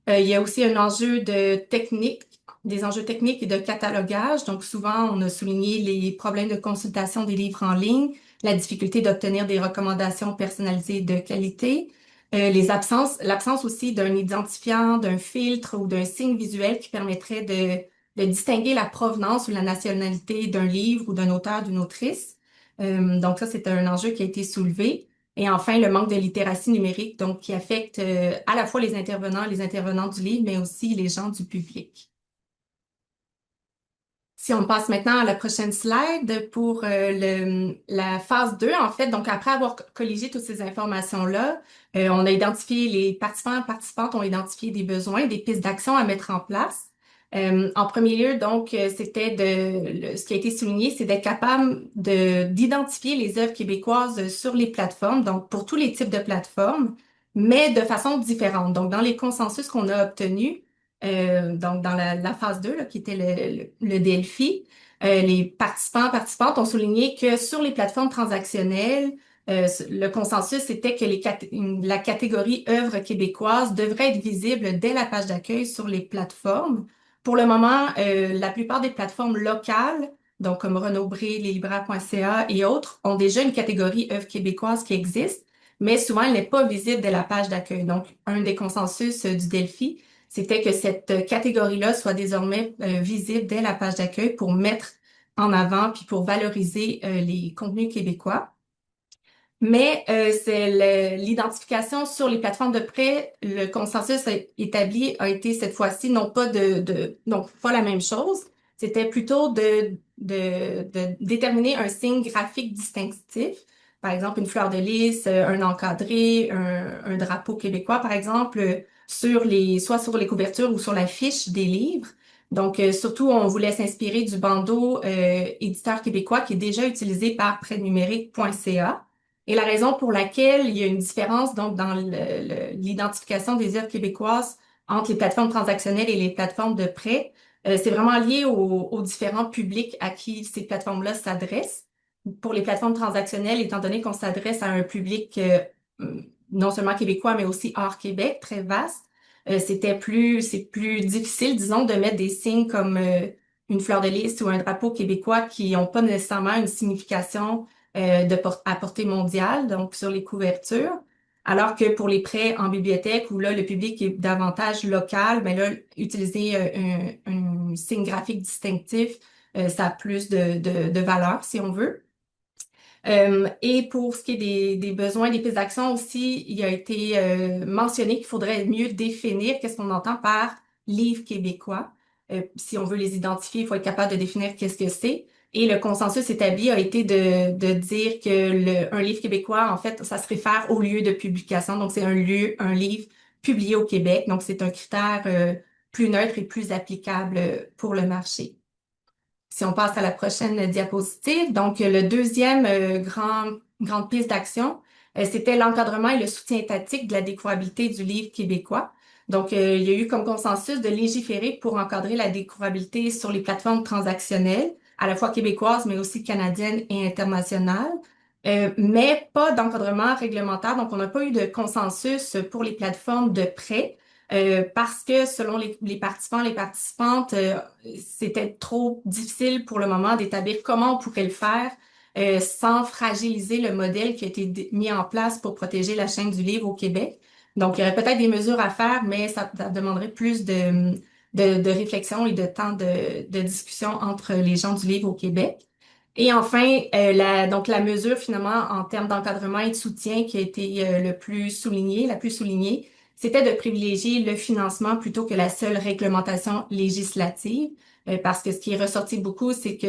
Il y a aussi un enjeu de technique, des enjeux techniques et de catalogage. Donc souvent, on a souligné les problèmes de consultation des livres en ligne, la difficulté d'obtenir des recommandations personnalisées de qualité, l'absence aussi d'un identifiant, d'un filtre ou d'un signe visuel qui permettrait de distinguer la provenance ou la nationalité d'un livre ou d'un auteur, d'une autrice. Donc ça, c'est un enjeu qui a été soulevé. Et enfin, le manque de littératie numérique, donc qui affecte à la fois les intervenants et les intervenantes du livre, mais aussi les gens du public. Si on passe maintenant à la prochaine slide pour la phase 2, en fait, donc après avoir colligé toutes ces informations-là, on a identifié, les participants et participantes ont identifié des besoins, des pistes d'action à mettre en place. En premier lieu, donc, ce qui a été souligné, c'est d'être capable d'identifier les œuvres québécoises sur les plateformes, donc pour tous les types de plateformes, mais de façon différente. Donc, dans les consensus qu'on a obtenus, donc dans la phase 2, là, qui était le Delphi, les participantes ont souligné que sur les plateformes transactionnelles, le consensus était que la catégorie œuvres québécoises devrait être visible dès la page d'accueil sur les plateformes. Pour le moment, la plupart des plateformes locales, donc comme Renaud-Bré, leslibraires.ca et autres, ont déjà une catégorie œuvres québécoises qui existe, mais souvent elle n'est pas visible dès la page d'accueil. Donc, un des consensus du Delphi, c'était que cette catégorie-là soit désormais visible dès la page d'accueil pour mettre en avant puis pour valoriser les contenus québécois. Mais c'est l'identification sur les plateformes de prêt, le consensus établi a été cette fois-ci non pas donc pas la même chose. C'était plutôt de déterminer un signe graphique distinctif, par exemple une fleur de lys, un encadré, un drapeau québécois, par exemple, soit sur les couvertures ou sur la fiche des livres. Donc, surtout, on voulait s'inspirer du bandeau éditeur québécois qui est déjà utilisé par prêtnumérique.ca. Et la raison pour laquelle il y a une différence donc dans l'identification des œuvres québécoises entre les plateformes transactionnelles et les plateformes de prêt, c'est vraiment lié aux différents publics à qui ces plateformes-là s'adressent. Pour les plateformes transactionnelles, étant donné qu'on s'adresse à un public non seulement québécois, mais aussi hors Québec, très vaste, c'est plus difficile, disons, de mettre des signes comme une fleur de lys ou un drapeau québécois qui n'ont pas nécessairement une signification à portée mondiale, donc sur les couvertures. Alors que pour les prêts en bibliothèque, où là, le public est davantage local, mais là, utiliser un signe graphique distinctif, ça a plus de valeur, si on veut. Et pour ce qui est des besoins, des pistes d'action aussi, il a été mentionné qu'il faudrait mieux définir qu'est-ce qu'on entend par livre québécois. Si on veut les identifier, il faut être capable de définir qu'est-ce que c'est. Et le consensus établi a été de dire que un livre québécois, en fait, ça se réfère au lieu de publication. Donc, c'est un livre publié au Québec. Donc, c'est un critère plus neutre et plus applicable pour le marché. Si on passe à la prochaine diapositive, donc le deuxième grande piste d'action, c'était l'encadrement et le soutien étatique de la découvrabilité du livre québécois. Donc, il y a eu comme consensus de légiférer pour encadrer la découvrabilité sur les plateformes transactionnelles, à la fois québécoises, mais aussi canadiennes et internationales, mais pas d'encadrement réglementaire. Donc, on n'a pas eu de consensus pour les plateformes de prêt. Parce que selon les participants, les participantes, c'était trop difficile pour le moment d'établir comment on pourrait le faire sans fragiliser le modèle qui a été mis en place pour protéger la chaîne du livre au Québec. Donc, il y aurait peut-être des mesures à faire, mais ça demanderait plus de réflexion et de temps de discussion entre les gens du livre au Québec. Et enfin, donc la mesure finalement en termes d'encadrement et de soutien qui a été la plus soulignée, c'était de privilégier le financement plutôt que la seule réglementation législative, parce que ce qui est ressorti beaucoup, c'est que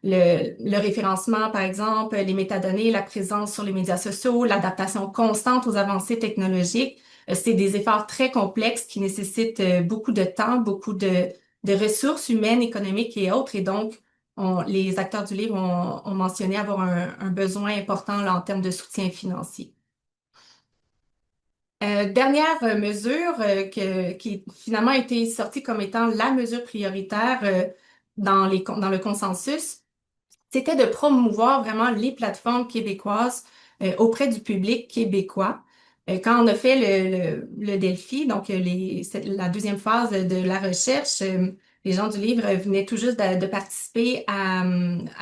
le référencement, par exemple, les métadonnées, la présence sur les médias sociaux, l'adaptation constante aux avancées technologiques, c'est des efforts très complexes qui nécessitent beaucoup de temps, beaucoup de ressources humaines, économiques et autres. Et donc, les acteurs du livre ont mentionné avoir un besoin important là, en termes de soutien financier. Dernière mesure qui finalement a été sortie comme étant la mesure prioritaire dans le consensus, c'était de promouvoir vraiment les plateformes québécoises auprès du public québécois. Quand on a fait le Delphi, donc la deuxième phase de la recherche, les gens du livre venaient tout juste de participer à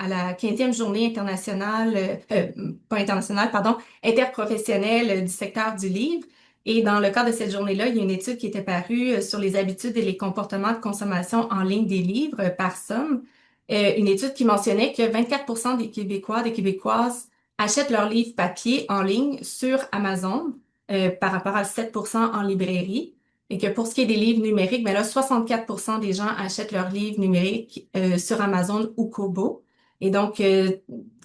la 15e journée internationale, pas internationale, pardon, interprofessionnelle du secteur du livre. Et dans le cadre de cette journée-là, il y a une étude qui était parue sur les habitudes et les comportements de consommation en ligne des livres par Somme. Une étude qui mentionnait que 24% des Québécois, des Québécoises achètent leurs livres papier en ligne sur Amazon par rapport à 7% en librairie. Et que pour ce qui est des livres numériques, ben là, 64% des gens achètent leurs livres numériques sur Amazon ou Kobo. Et donc,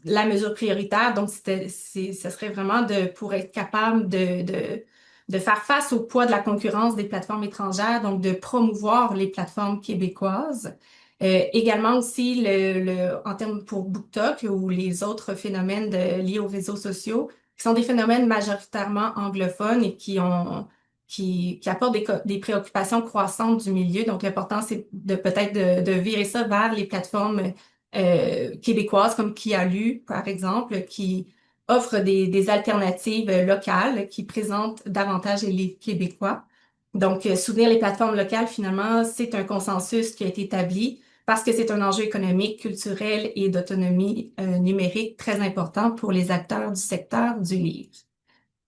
la mesure prioritaire, donc, ce serait vraiment pour être capable de faire face au poids de la concurrence des plateformes étrangères, donc de promouvoir les plateformes québécoises. Également aussi en termes pour BookTok ou les autres phénomènes liés aux réseaux sociaux, qui sont des phénomènes majoritairement anglophones et qui apportent des préoccupations croissantes du milieu. Donc, l'important, c'est de peut-être de virer ça vers les plateformes québécoises comme Kialu, par exemple, qui offrent des alternatives locales qui présentent davantage les livres québécois. Donc, soutenir les plateformes locales, finalement, c'est un consensus qui a été établi parce que c'est un enjeu économique, culturel et d'autonomie numérique très important pour les acteurs du secteur du livre.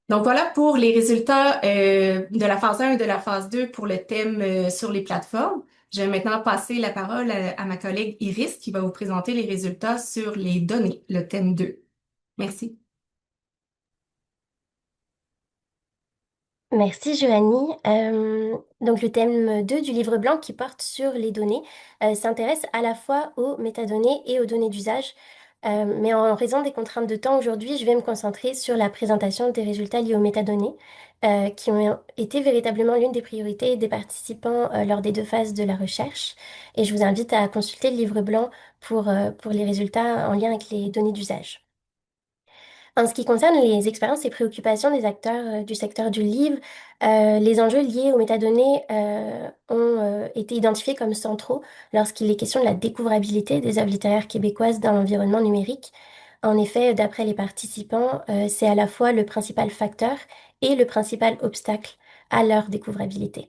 Donc voilà pour les résultats de la phase 1 et de la phase 2 pour le thème sur les plateformes. Je vais maintenant passer la parole à ma collègue Iris qui va vous présenter les résultats sur les données, le thème 2. Merci. Merci Joanie. Donc le thème 2 du livre blanc qui porte sur les données s'intéresse à la fois aux métadonnées et aux données d'usage. Mais en raison des contraintes de temps aujourd'hui, je vais me concentrer sur la présentation des résultats liés aux métadonnées qui ont été véritablement l'une des priorités des participants lors des 2 phases de la recherche. Et je vous invite à consulter le livre blanc pour les résultats en lien avec les données d'usage. En ce qui concerne les expériences et préoccupations des acteurs du secteur du livre, les enjeux liés aux métadonnées ont été identifiés comme centraux lorsqu'il est question de la découvrabilité des œuvres littéraires québécoises dans l'environnement numérique. En effet, d'après les participants, c'est à la fois le principal facteur et le principal obstacle à leur découvrabilité.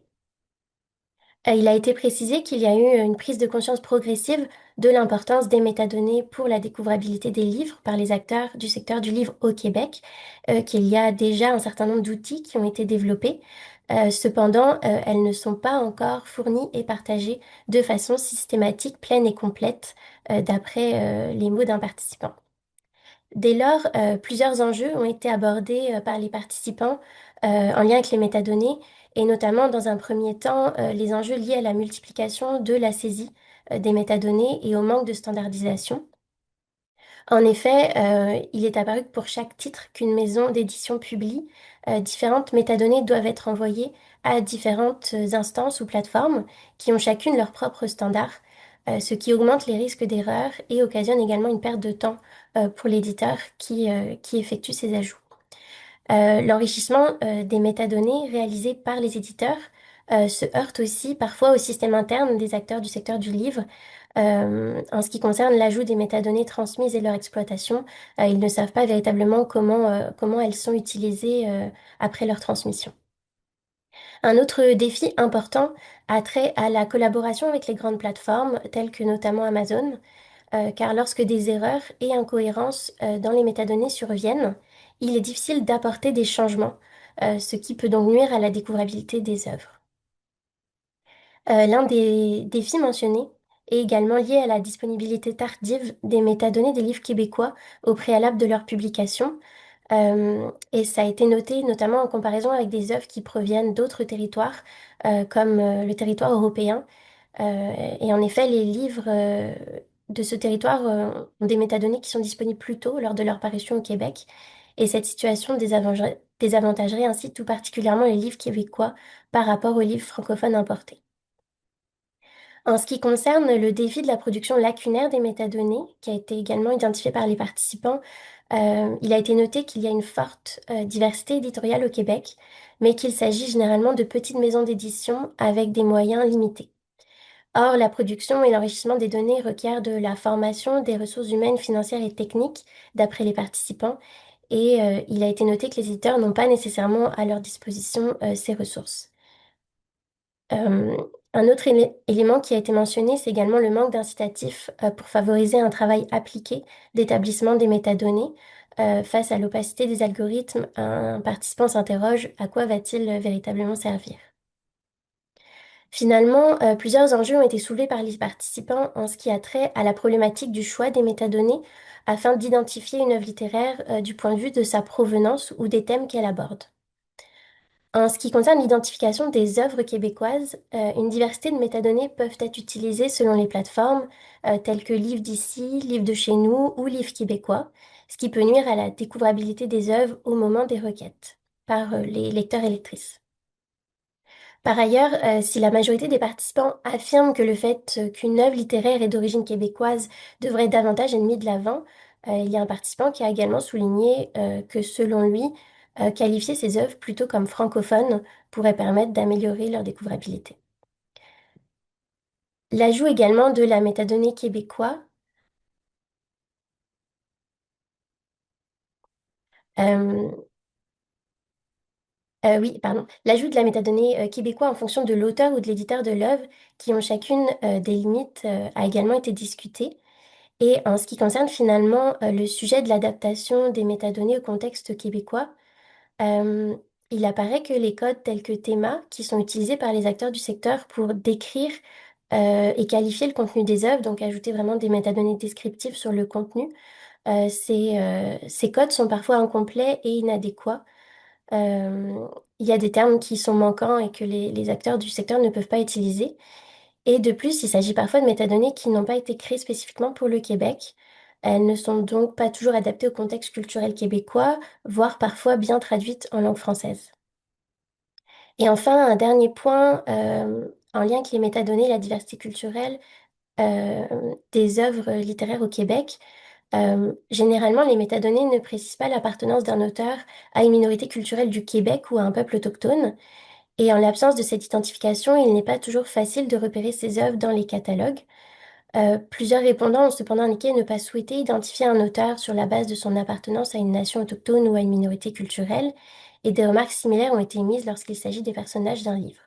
Il a été précisé qu'il y a eu une prise de conscience progressive de l'importance des métadonnées pour la découvrabilité des livres par les acteurs du secteur du livre au Québec, qu'il y a déjà un certain nombre d'outils qui ont été développés. Cependant, elles ne sont pas encore fournies et partagées de façon systématique, pleine et complète, d'après les mots d'un participant. Dès lors, plusieurs enjeux ont été abordés par les participants en lien avec les métadonnées, et notamment dans un premier temps, les enjeux liés à la multiplication de la saisie des métadonnées et au manque de standardisation. En effet, il est apparu que pour chaque titre qu'une maison d'édition publie, différentes métadonnées doivent être envoyées à différentes instances ou plateformes qui ont chacune leurs propres standards, ce qui augmente les risques d'erreur et occasionne également une perte de temps pour l'éditeur qui effectue ces ajouts. L'enrichissement des métadonnées réalisées par les éditeurs se heurte aussi parfois au système interne des acteurs du secteur du livre. En ce qui concerne l'ajout des métadonnées transmises et leur exploitation, ils ne savent pas véritablement comment elles sont utilisées après leur transmission. Un autre défi important a trait à la collaboration avec les grandes plateformes, telles que notamment Amazon, car lorsque des erreurs et incohérences dans les métadonnées surviennent, il est difficile d'apporter des changements, ce qui peut donc nuire à la découvrabilité des œuvres. L'un des défis mentionnés est également lié à la disponibilité tardive des métadonnées des livres québécois au préalable de leur publication, et ça a été noté notamment en comparaison avec des œuvres qui proviennent d'autres territoires, comme le territoire européen. Et en effet, les livres de ce territoire ont des métadonnées qui sont disponibles plus tôt lors de leur parution au Québec. Et cette situation désavantagerait ainsi tout particulièrement les livres québécois par rapport aux livres francophones importés. En ce qui concerne le défi de la production lacunaire des métadonnées, qui a été également identifié par les participants, il a été noté qu'il y a une forte diversité éditoriale au Québec, mais qu'il s'agit généralement de petites maisons d'édition avec des moyens limités. Or, la production et l'enrichissement des données requièrent de la formation, des ressources humaines, financières et techniques, d'après les participants, et il a été noté que les éditeurs n'ont pas nécessairement à leur disposition ces ressources. Un autre élément qui a été mentionné, c'est également le manque d'incitatifs pour favoriser un travail appliqué d'établissement des métadonnées. Face à l'opacité des algorithmes, un participant s'interroge à quoi va-t-il véritablement servir? Finalement, plusieurs enjeux ont été soulevés par les participants en ce qui a trait à la problématique du choix des métadonnées afin d'identifier une œuvre littéraire du point de vue de sa provenance ou des thèmes qu'elle aborde. En ce qui concerne l'identification des œuvres québécoises, une diversité de métadonnées peuvent être utilisées selon les plateformes, telles que Livres d'ici, Livres de chez nous ou Livres québécois, ce qui peut nuire à la découvrabilité des œuvres au moment des requêtes. par les lecteurs et lectrices. Par ailleurs, si la majorité des participants affirment que le fait qu'une œuvre littéraire est d'origine québécoise devrait davantage être mis de l'avant, il y a un participant qui a également souligné que selon lui, qualifier ces œuvres plutôt comme francophones pourrait permettre d'améliorer leur découvrabilité. L'ajout également de la métadonnée québécois euh, oui, pardon. L'ajout de la métadonnée québécois en fonction de l'auteur ou de l'éditeur de l'œuvre, qui ont chacune des limites, a également été discuté. Et en ce qui concerne finalement le sujet de l'adaptation des métadonnées au contexte québécois, euh, il apparaît que les codes tels que Théma, qui sont utilisés par les acteurs du secteur pour décrire et qualifier le contenu des œuvres, donc ajouter vraiment des métadonnées descriptives sur le contenu, ces codes sont parfois incomplets et inadéquats. Euh, il y a des termes qui sont manquants et que les acteurs du secteur ne peuvent pas utiliser. Et de plus, il s'agit parfois de métadonnées qui n'ont pas été créées spécifiquement pour le Québec. Elles ne sont donc pas toujours adaptées au contexte culturel québécois, voire parfois bien traduites en langue française. Et enfin, un dernier point en lien avec les métadonnées et la diversité culturelle des œuvres littéraires au Québec. Généralement, les métadonnées ne précisent pas l'appartenance d'un auteur à une minorité culturelle du Québec ou à un peuple autochtone. Et en l'absence de cette identification, il n'est pas toujours facile de repérer ces œuvres dans les catalogues. Plusieurs répondants ont cependant indiqué ne pas souhaiter identifier un auteur sur la base de son appartenance à une nation autochtone ou à une minorité culturelle, et des remarques similaires ont été émises lorsqu'il s'agit des personnages d'un livre.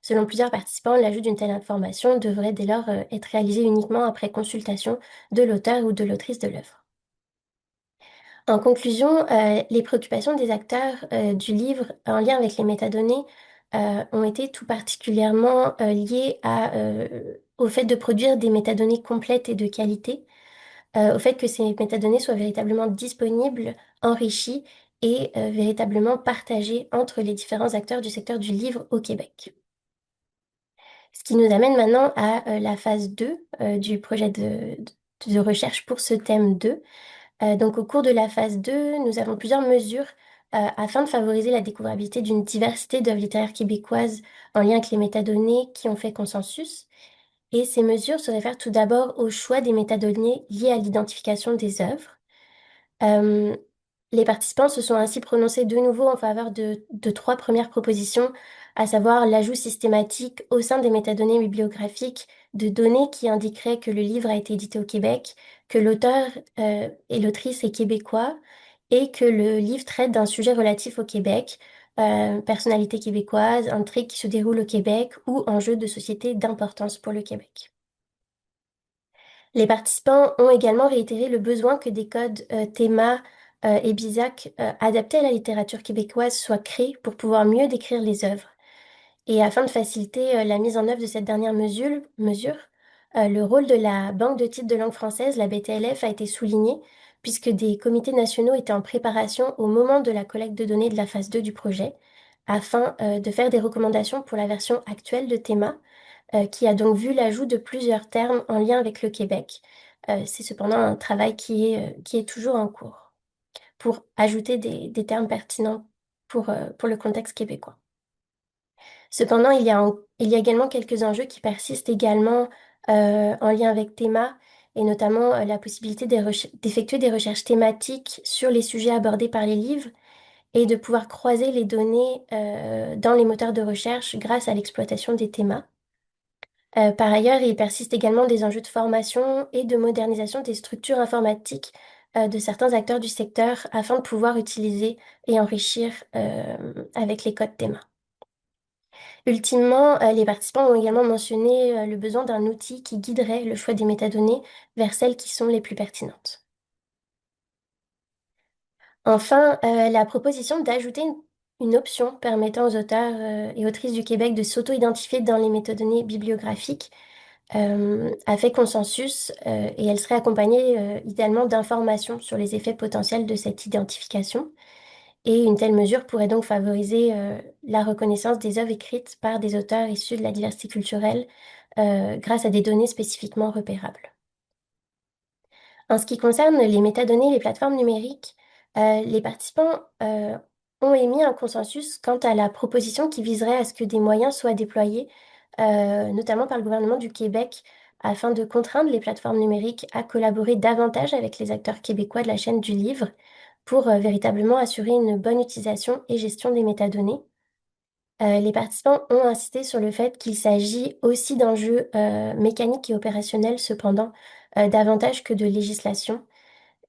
Selon plusieurs participants, l'ajout d'une telle information devrait dès lors être réalisé uniquement après consultation de l'auteur ou de l'autrice de l'œuvre. En conclusion, les préoccupations des acteurs du livre en lien avec les métadonnées ont été tout particulièrement liées au fait de produire des métadonnées complètes et de qualité, au fait que ces métadonnées soient véritablement disponibles, enrichies et véritablement partagées entre les différents acteurs du secteur du livre au Québec. Ce qui nous amène maintenant à la phase 2 du projet de recherche pour ce thème 2. Donc au cours de la phase 2, nous avons plusieurs mesures afin de favoriser la découvrabilité d'une diversité d'œuvres littéraires québécoises en lien avec les métadonnées qui ont fait consensus. Et ces mesures se réfèrent tout d'abord au choix des métadonnées liées à l'identification des œuvres. Euh, les participants se sont ainsi prononcés de nouveau en faveur de trois premières propositions, à savoir l'ajout systématique au sein des métadonnées bibliographiques de données qui indiqueraient que le livre a été édité au Québec, que l'auteur et l'autrice est québécois et que le livre traite d'un sujet relatif au Québec, personnalité québécoise, intrigue qui se déroule au Québec ou enjeu de société d'importance pour le Québec. Les participants ont également réitéré le besoin que des codes Théma et BISAC adaptés à la littérature québécoise soient créés pour pouvoir mieux décrire les œuvres. Et afin de faciliter la mise en œuvre de cette dernière mesure, le rôle de la Banque de titres de langue française, la BTLF, a été souligné puisque des comités nationaux étaient en préparation au moment de la collecte de données de la phase 2 du projet, afin de faire des recommandations pour la version actuelle de Théma, qui a donc vu l'ajout de plusieurs termes en lien avec le Québec. C'est cependant un travail qui est toujours en cours pour ajouter des termes pertinents pour le contexte québécois. Cependant, il y a également quelques enjeux qui persistent également en lien avec Théma, et notamment la possibilité d'effectuer des recherches thématiques sur les sujets abordés par les livres et de pouvoir croiser les données dans les moteurs de recherche grâce à l'exploitation des thémas. Par ailleurs, il persiste également des enjeux de formation et de modernisation des structures informatiques de certains acteurs du secteur afin de pouvoir utiliser et enrichir avec les codes théma. Ultimement, les participants ont également mentionné le besoin d'un outil qui guiderait le choix des métadonnées vers celles qui sont les plus pertinentes. Enfin, la proposition d'ajouter une option permettant aux auteurs et autrices du Québec de s'auto-identifier dans les métadonnées bibliographiques a fait consensus et elle serait accompagnée idéalement d'informations sur les effets potentiels de cette identification. Et une telle mesure pourrait donc favoriser la reconnaissance des œuvres écrites par des auteurs issus de la diversité culturelle grâce à des données spécifiquement repérables. En ce qui concerne les métadonnées et les plateformes numériques, les participants ont émis un consensus quant à la proposition qui viserait à ce que des moyens soient déployés, notamment par le gouvernement du Québec, afin de contraindre les plateformes numériques à collaborer davantage avec les acteurs québécois de la chaîne du livre pour véritablement assurer une bonne utilisation et gestion des métadonnées. Les participants ont insisté sur le fait qu'il s'agit aussi d'enjeux mécaniques et opérationnels, cependant, davantage que de législation.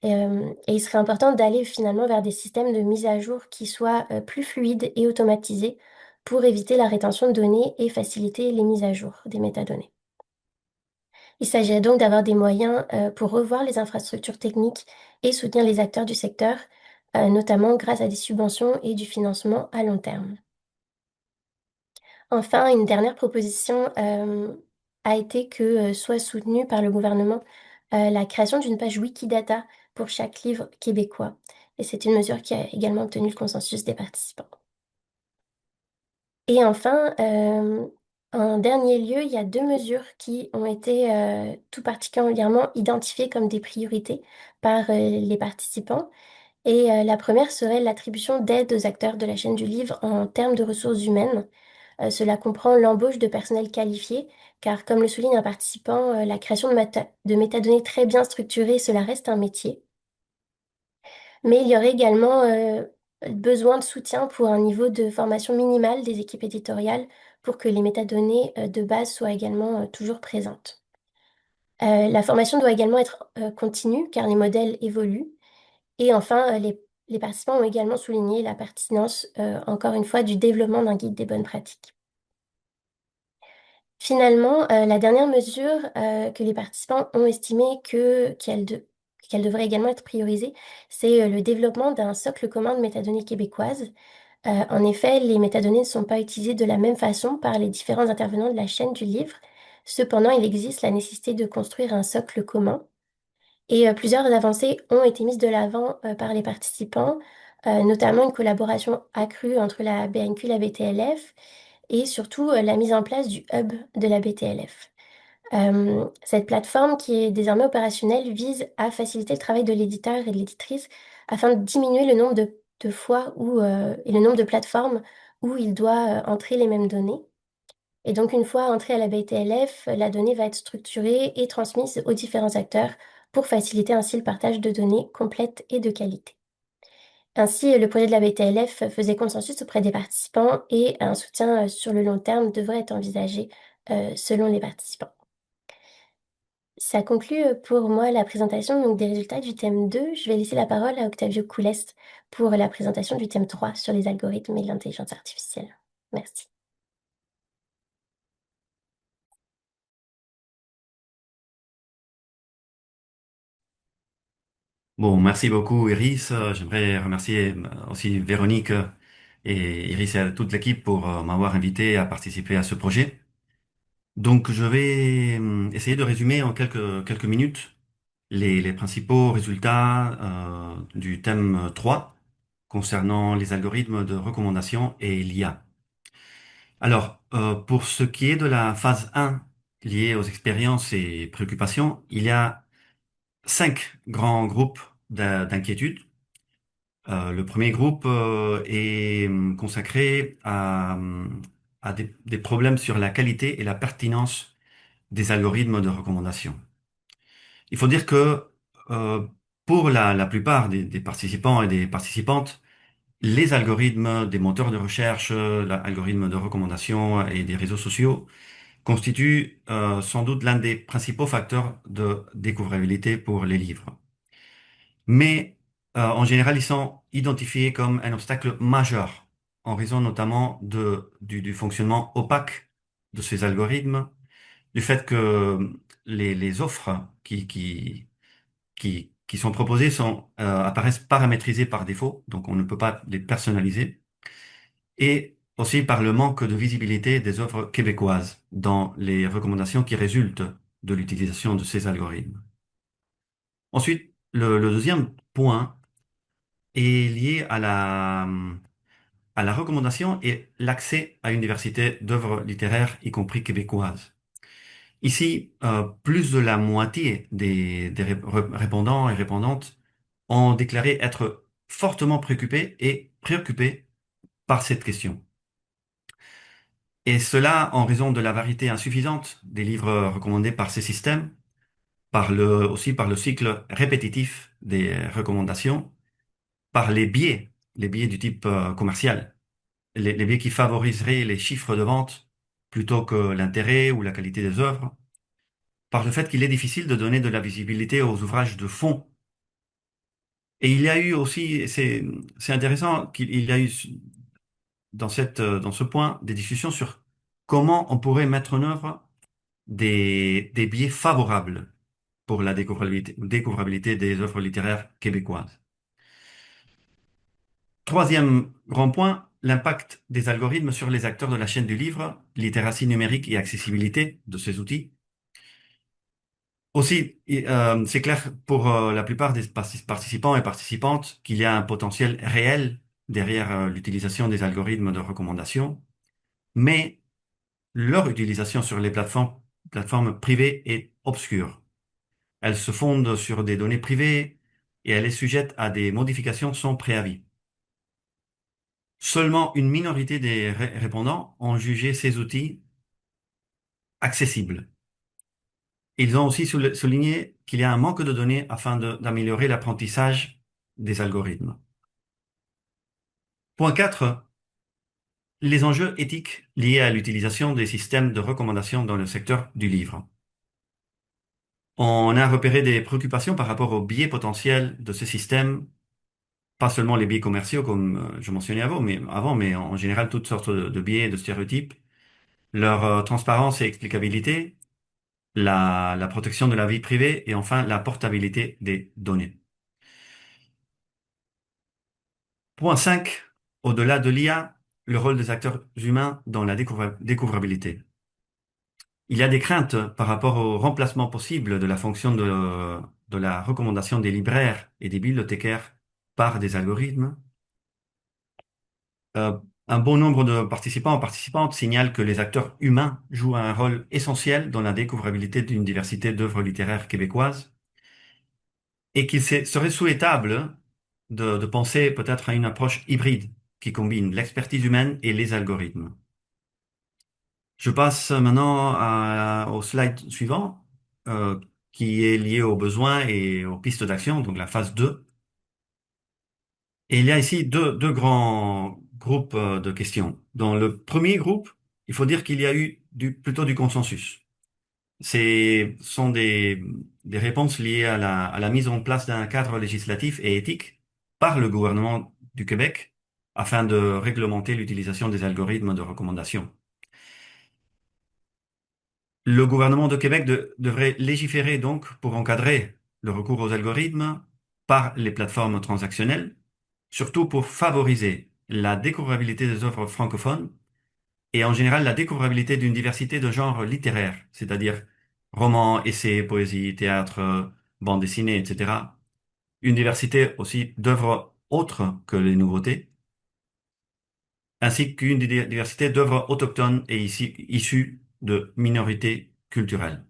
Et il serait important d'aller finalement vers des systèmes de mise à jour qui soient plus fluides et automatisés pour éviter la rétention de données et faciliter les mises à jour des métadonnées. Il s'agirait donc d'avoir des moyens pour revoir les infrastructures techniques et soutenir les acteurs du secteur, notamment grâce à des subventions et du financement à long terme. Enfin, une dernière proposition a été que soit soutenue par le gouvernement la création d'une page Wikidata pour chaque livre québécois. Et c'est une mesure qui a également obtenu le consensus des participants. Et enfin, en dernier lieu, il y a 2 mesures qui ont été tout particulièrement identifiées comme des priorités par les participants. Et la première serait l'attribution d'aide aux acteurs de la chaîne du livre en termes de ressources humaines. Cela comprend l'embauche de personnel qualifié, car comme le souligne un participant, la création de métadonnées très bien structurées, cela reste un métier. Mais il y aurait également besoin de soutien pour un niveau de formation minimale des équipes éditoriales pour que les métadonnées de base soient également toujours présentes. La formation doit également être continue, car les modèles évoluent. Et enfin, les participants ont également souligné la pertinence, encore une fois, du développement d'un guide des bonnes pratiques. Finalement, la dernière mesure que les participants ont estimé qu'elle devrait également être priorisée, c'est le développement d'un socle commun de métadonnées québécoises. En effet, les métadonnées ne sont pas utilisées de la même façon par les différents intervenants de la chaîne du livre. Cependant, il existe la nécessité de construire un socle commun. Et plusieurs avancées ont été mises de l'avant par les participants, notamment une collaboration accrue entre la BNQ et la BTLF, et surtout la mise en place du hub de la BTLF. Cette plateforme qui est désormais opérationnelle vise à faciliter le travail de l'éditeur et de l'éditrice afin de diminuer le nombre de fois et le nombre de plateformes où il doit entrer les mêmes données. Et donc, une fois entrée à la BTLF, la donnée va être structurée et transmise aux différents acteurs pour faciliter ainsi le partage de données complètes et de qualité. Ainsi, le projet de la BTLF faisait consensus auprès des participants et un soutien sur le long terme devrait être envisagé selon les participants. Ça conclut pour moi la présentation donc, des résultats du thème 2. Je vais laisser la parole à Octavio Coulest pour la présentation du thème 3 sur les algorithmes et l'intelligence artificielle. Merci. Bon, merci beaucoup, Iris. J'aimerais remercier aussi Véronique et Iris et toute l'équipe pour m'avoir invité à participer à ce projet. Donc, je vais essayer de résumer en quelques minutes les principaux résultats du thème 3 concernant les algorithmes de recommandation et l'IA. Alors, pour ce qui est de la phase 1 liée aux expériences et préoccupations, il y a 5 grands groupes d'inquiétudes. Le premier groupe est consacré à des problèmes sur la qualité et la pertinence des algorithmes de recommandation. Il faut dire que pour la plupart des participants et des participantes, les algorithmes des moteurs de recherche, l'algorithme de recommandation et des réseaux sociaux constituent sans doute l'un des principaux facteurs de découvrabilité pour les livres. Mais en général, ils sont identifiés comme un obstacle majeur en raison notamment du fonctionnement opaque de ces algorithmes, du fait que les offres qui sont proposées apparaissent paramétrisées par défaut, donc on ne peut pas les personnaliser, et aussi par le manque de visibilité des offres québécoises dans les recommandations qui résultent de l'utilisation de ces algorithmes. Ensuite, le deuxième point est lié à la recommandation et l'accès à une diversité d'œuvres littéraires, y compris québécoises. Ici, plus de la moitié des répondants et répondantes ont déclaré être fortement préoccupés et préoccupés par cette question. Et cela en raison de la variété insuffisante des livres recommandés par ces systèmes, aussi par le cycle répétitif des recommandations, par les biais du type commercial, les biais qui favoriseraient les chiffres de vente plutôt que l'intérêt ou la qualité des œuvres, par le fait qu'il est difficile de donner de la visibilité aux ouvrages de fond. Et il y a eu aussi, c'est intéressant qu'il y a eu dans ce point des discussions sur comment on pourrait mettre en œuvre des biais favorables pour la découvrabilité des œuvres littéraires québécoises. Troisième grand point, l'impact des algorithmes sur les acteurs de la chaîne du livre, littératie numérique et accessibilité de ces outils. Aussi, c'est clair pour la plupart des participants et participantes qu'il y a un potentiel réel derrière l'utilisation des algorithmes de recommandation, mais leur utilisation sur les plateformes privées est obscure. Elle se fonde sur des données privées et elle est sujette à des modifications sans préavis. Seulement une minorité des répondants ont jugé ces outils accessibles. Ils ont aussi souligné qu'il y a un manque de données afin d'améliorer l'apprentissage des algorithmes. Point 4, les enjeux éthiques liés à l'utilisation des systèmes de recommandation dans le secteur du livre. On a repéré des préoccupations par rapport aux biais potentiels de ces systèmes, pas seulement les biais commerciaux comme je mentionnais avant, mais en général toutes sortes de biais, de stéréotypes, leur transparence et explicabilité, la protection de la vie privée et enfin la portabilité des données. Point 5, au-delà de l'IA, le rôle des acteurs humains dans la découvrabilité. Il y a des craintes par rapport au remplacement possible de la fonction de la recommandation des libraires et des bibliothécaires par des algorithmes. Un bon nombre de participants et participantes signalent que les acteurs humains jouent un rôle essentiel dans la découvrabilité d'une diversité d'œuvres littéraires québécoises et qu'il serait souhaitable de penser peut-être à une approche hybride qui combine l'expertise humaine et les algorithmes. Je passe maintenant au slide suivant, qui est lié aux besoins et aux pistes d'action, donc la phase 2. Et il y a ici deux grands groupes de questions. Dans le premier groupe, il faut dire qu'il y a eu plutôt du consensus. Sont des réponses liées à la mise en place d'un cadre législatif et éthique par le gouvernement du Québec afin de réglementer l'utilisation des algorithmes de recommandation. Le gouvernement de Québec devrait légiférer donc pour encadrer le recours aux algorithmes par les plateformes transactionnelles, surtout pour favoriser la découvrabilité des œuvres francophones et en général la découvrabilité d'une diversité de genres littéraires, c'est-à-dire romans, essais, poésie, théâtre, bande dessinée, etc. Une diversité aussi d'œuvres autres que les nouveautés, ainsi qu'une diversité d'œuvres autochtones et issues de minorités culturelles.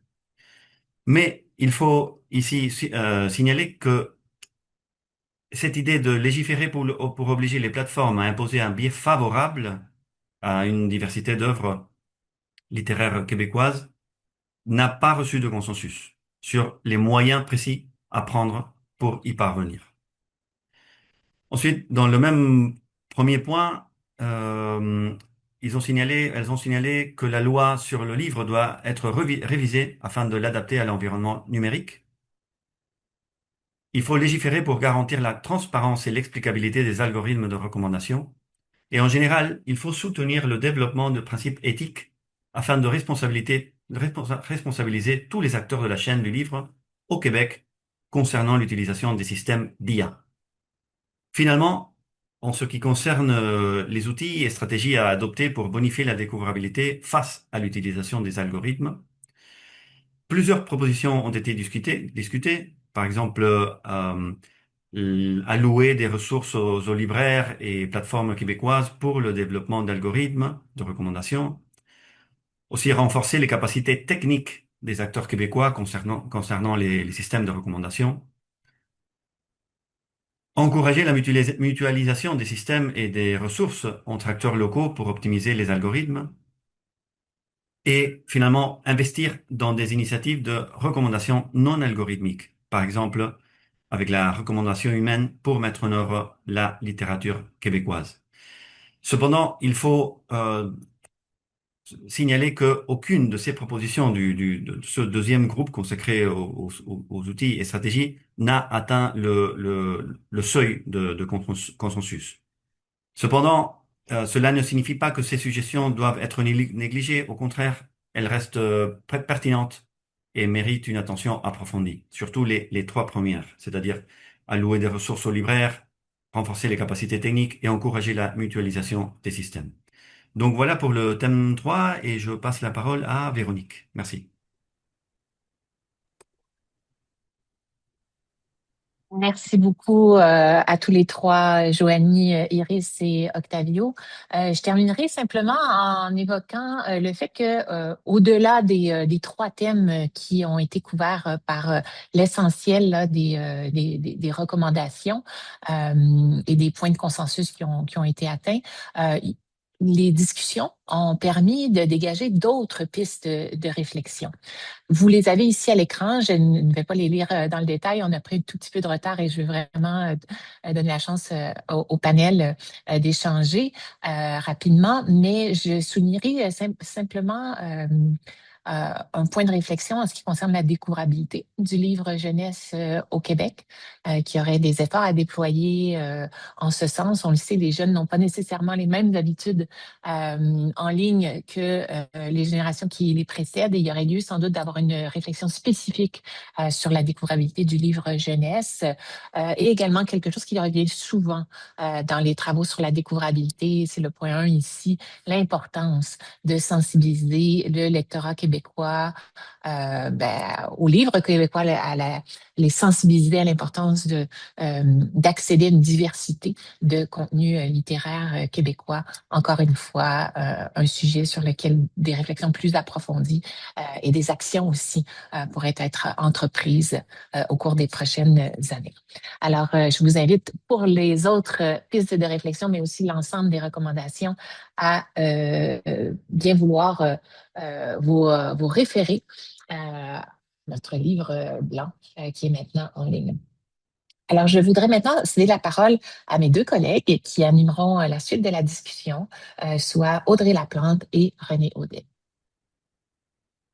Mais il faut ici signaler que cette idée de légiférer pour obliger les plateformes à imposer un biais favorable à une diversité d'œuvres littéraires québécoises n'a pas reçu de consensus sur les moyens précis à prendre pour y parvenir. Ensuite, dans le même premier point, elles ont signalé que la loi sur le livre doit être révisée afin de l'adapter à l'environnement numérique. Il faut légiférer pour garantir la transparence et l'explicabilité des algorithmes de recommandation. Et en général, il faut soutenir le développement de principes éthiques afin de responsabiliser tous les acteurs de la chaîne du livre au Québec concernant l'utilisation des systèmes d'IA. Finalement, en ce qui concerne les outils et stratégies à adopter pour bonifier la découvrabilité face à l'utilisation des algorithmes, plusieurs propositions ont été discutées. Par exemple, allouer des ressources aux libraires et plateformes québécoises pour le développement d'algorithmes de recommandation. Aussi renforcer les capacités techniques des acteurs québécois concernant les systèmes de recommandation. Encourager la mutualisation des systèmes et des ressources entre acteurs locaux pour optimiser les algorithmes. Et finalement, investir dans des initiatives de recommandation non algorithmiques. Par exemple, avec la recommandation humaine pour mettre en œuvre la littérature québécoise. Cependant, il faut signaler qu'aucune de ces propositions de ce deuxième groupe consacré aux outils et stratégies n'a atteint le seuil de consensus. Cependant, cela ne signifie pas que ces suggestions doivent être négligées. Au contraire, elles restent pertinentes et méritent une attention approfondie. Surtout les trois premières, c'est-à-dire allouer des ressources aux libraires, renforcer les capacités techniques et encourager la mutualisation des systèmes. Donc voilà pour le thème 3 et je passe la parole à Véronique. Merci. Merci beaucoup à tous les trois, Joanie, Iris et Octavio. Je terminerai simplement en évoquant le fait que au-delà des trois thèmes qui ont été couverts par l'essentiel là, des recommandations et des points de consensus qui ont été atteints, les discussions ont permis de dégager d'autres pistes de réflexion. Vous les avez ici à l'écran. Je ne vais pas les lire dans le détail. On a pris un tout petit peu de retard et je veux vraiment donner la chance au panel d'échanger rapidement. Mais je soulignerai simplement un point de réflexion en ce qui concerne la découvrabilité du livre jeunesse au Québec, qui aurait des efforts à déployer en ce sens. On le sait, les jeunes n'ont pas nécessairement les mêmes habitudes en ligne que les générations qui les précèdent et il y aurait lieu sans doute d'avoir une réflexion spécifique sur la découvrabilité du livre jeunesse et également quelque chose qui revient souvent dans les travaux sur la découvrabilité, c'est le point 1 ici, l'importance de sensibiliser le lectorat québécois au livre québécois, les sensibiliser à l'importance d'accéder à une diversité de contenus littéraires québécois. Encore une fois, un sujet sur lequel des réflexions plus approfondies et des actions aussi pourraient être entreprises au cours des prochaines années. Alors, je vous invite pour les autres pistes de réflexion, mais aussi l'ensemble des recommandations à bien vouloir vous référer à notre livre blanc qui est maintenant en ligne. Alors, je voudrais maintenant céder la parole à mes deux collègues qui animeront la suite de la discussion, soit Audrey Laplante et René Audet.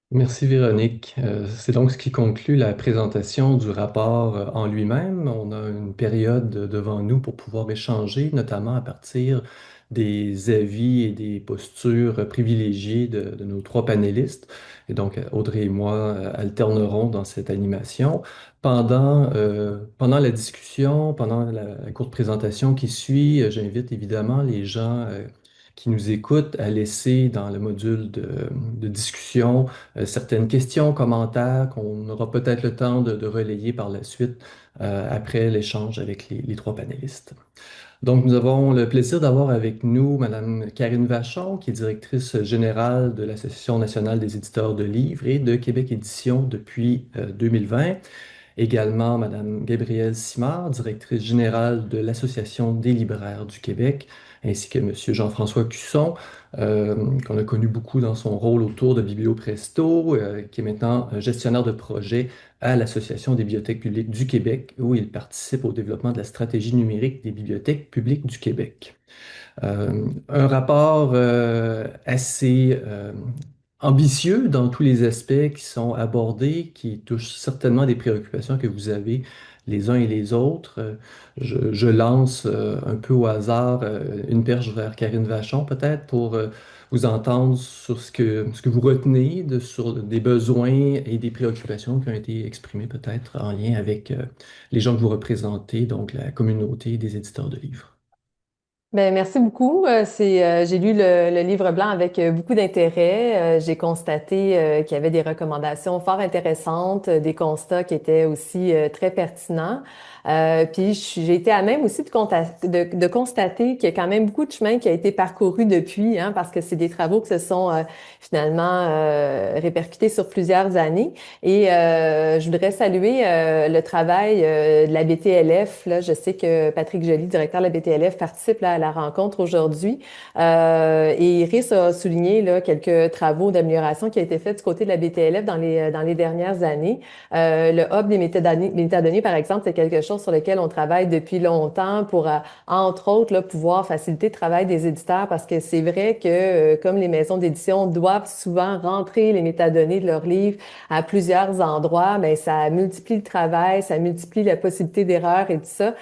Merci Véronique. C'est donc ce qui conclut la présentation du rapport en lui-même. On a une période devant nous pour pouvoir échanger, notamment à partir des avis et des postures privilégiées de nos trois panélistes. Et donc, Audrey et moi alternerons dans cette animation. Pendant la discussion, pendant la courte présentation qui suit, j'invite évidemment les gens qui nous écoutent à laisser dans le module de discussion certaines questions, commentaires qu'on aura peut-être le temps de relayer par la suite après l'échange avec les trois panélistes. Donc, nous avons le plaisir d'avoir avec nous Madame Karine Vachon, qui est directrice générale de l'Association nationale des éditeurs de livres et de Québec Édition depuis 2020. Également, Madame Gabrielle Simard, directrice générale de l'Association des libraires du Québec, ainsi que Monsieur Jean-François Cusson, qu'on a connu beaucoup dans son rôle autour de Bibliopresto, qui est maintenant gestionnaire de projet à l'Association des bibliothèques publiques du Québec, où il participe au développement de la stratégie numérique des bibliothèques publiques du Québec. Un rapport assez ambitieux dans tous les aspects qui sont abordés, qui touchent certainement des préoccupations que vous avez les uns et les autres. Je lance un peu au hasard une perche vers Karine Vachon peut-être pour vous entendre sur ce que vous retenez sur des besoins et des préoccupations qui ont été exprimées peut-être en lien avec les gens que vous représentez, donc la communauté des éditeurs de livres. Ben, merci beaucoup. J'ai lu le livre blanc avec beaucoup d'intérêt. J'ai constaté qu'il y avait des recommandations fort intéressantes, des constats qui étaient aussi très pertinents. Puis j'ai été à même aussi de constater qu'il y a quand même beaucoup de chemin qui a été parcouru depuis, hein, parce que c'est des travaux qui se sont finalement répercutés sur plusieurs années. Et je voudrais saluer le travail de la BTLF. Là, je sais que Patrick Joly, directeur de la BTLF, participe là, à la rencontre aujourd'hui. Et Iris a souligné là, quelques travaux d'amélioration qui ont été faits du côté de la BTLF dans les dernières années. Le hub des métadonnées, par exemple, c'est quelque chose sur lequel on travaille depuis longtemps pour, entre autres, là, pouvoir faciliter le travail des éditeurs parce que c'est vrai que, comme les maisons d'édition doivent souvent rentrer les métadonnées de leurs livres à plusieurs endroits, mais ça multiplie le travail, ça multiplie la possibilité d'erreur et tout ça.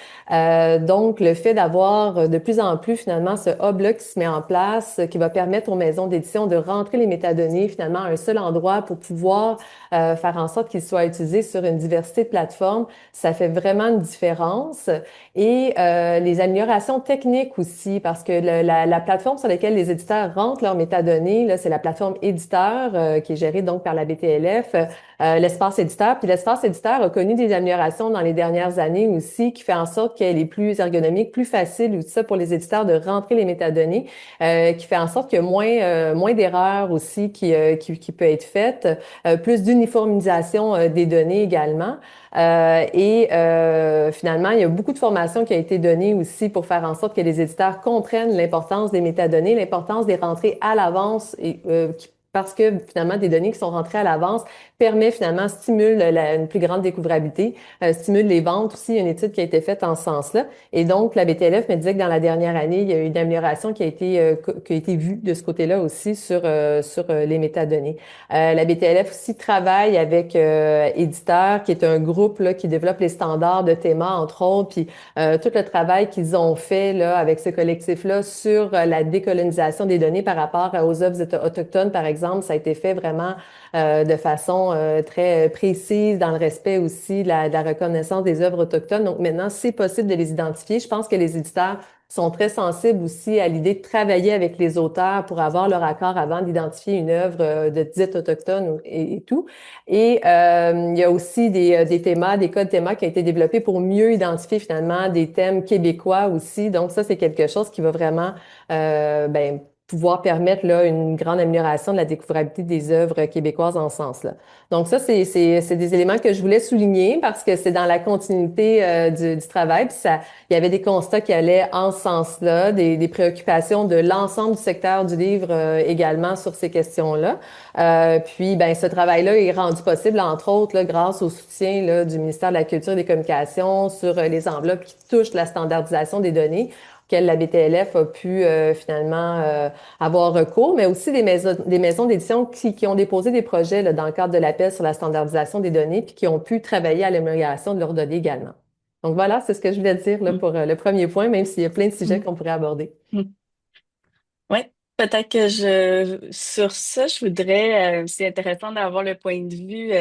Donc, le fait d'avoir de plus en plus, finalement, ce hub-là qui se met en place, qui va permettre aux maisons d'édition de rentrer les métadonnées, finalement, à un seul endroit pour pouvoir faire en sorte qu'ils soient utilisés sur une diversité de plateformes, ça fait vraiment une différence. Et les améliorations techniques aussi, parce que la plateforme sur laquelle les éditeurs rentrent leurs métadonnées, là, c'est la plateforme éditeur qui est gérée donc par la BTLF, l'espace éditeur. Puis l'espace éditeur a connu des améliorations dans les dernières années aussi, qui fait en sorte qu'elle est plus ergonomique, plus facile, ou ça pour les éditeurs de rentrer les métadonnées, qui fait en sorte qu'il y a moins d'erreurs aussi qui peut être faite, plus d'uniformisation des données également. Finalement, il y a beaucoup de formations qui a été donnée aussi pour faire en sorte que les éditeurs comprennent l'importance des métadonnées, l'importance des rentrées à l'avance parce que finalement, des données qui sont rentrées à l'avance stimule une plus grande découvrabilité, stimule les ventes aussi. Il y a une étude qui a été faite en ce sens-là. Et donc, la BTLF me disait que dans la dernière année, il y a eu une amélioration qui a été vue de ce côté-là aussi sur les métadonnées. La BTLF aussi travaille avec Éditeur, qui est un groupe là, qui développe les standards de ThéMA, entre autres, puis tout le travail qu'ils ont fait là, avec ce collectif-là sur la décolonisation des données par rapport aux œuvres autochtones, par exemple, ça a été fait vraiment de façon très précise, dans le respect aussi de la reconnaissance des œuvres autochtones. Donc maintenant, c'est possible de les identifier. Je pense que les éditeurs sont très sensibles aussi à l'idée de travailler avec les auteurs pour avoir leur accord avant d'identifier une œuvre de dite autochtone et tout. Et il y a aussi des thémas, des codes thémas qui ont été développés pour mieux identifier finalement des thèmes québécois aussi. Donc ça, c'est quelque chose qui va vraiment pouvoir permettre là une grande amélioration de la découvrabilité des œuvres québécoises en ce sens-là. Donc ça, c'est des éléments que je voulais souligner parce que c'est dans la continuité du travail. Puis ça, il y avait des constats qui allaient en ce sens-là, des préoccupations de l'ensemble du secteur du livre également sur ces questions-là. Puis, ben, ce travail-là est rendu possible, entre autres, là, grâce au soutien là, du ministère de la Culture et des Communications sur les enveloppes qui touchent la standardisation des données auxquelles la BTLF a pu finalement avoir recours, mais aussi des maisons d'édition qui ont déposé des projets là, dans le cadre de l'appel sur la standardisation des données, puis qui ont pu travailler à l'amélioration de leurs données également. Donc voilà, c'est ce que je voulais dire là, pour le premier point, même s'il y a plein de sujets qu'on pourrait aborder. Oui, peut-être que sur ça, je voudrais, c'est intéressant d'avoir le point de vue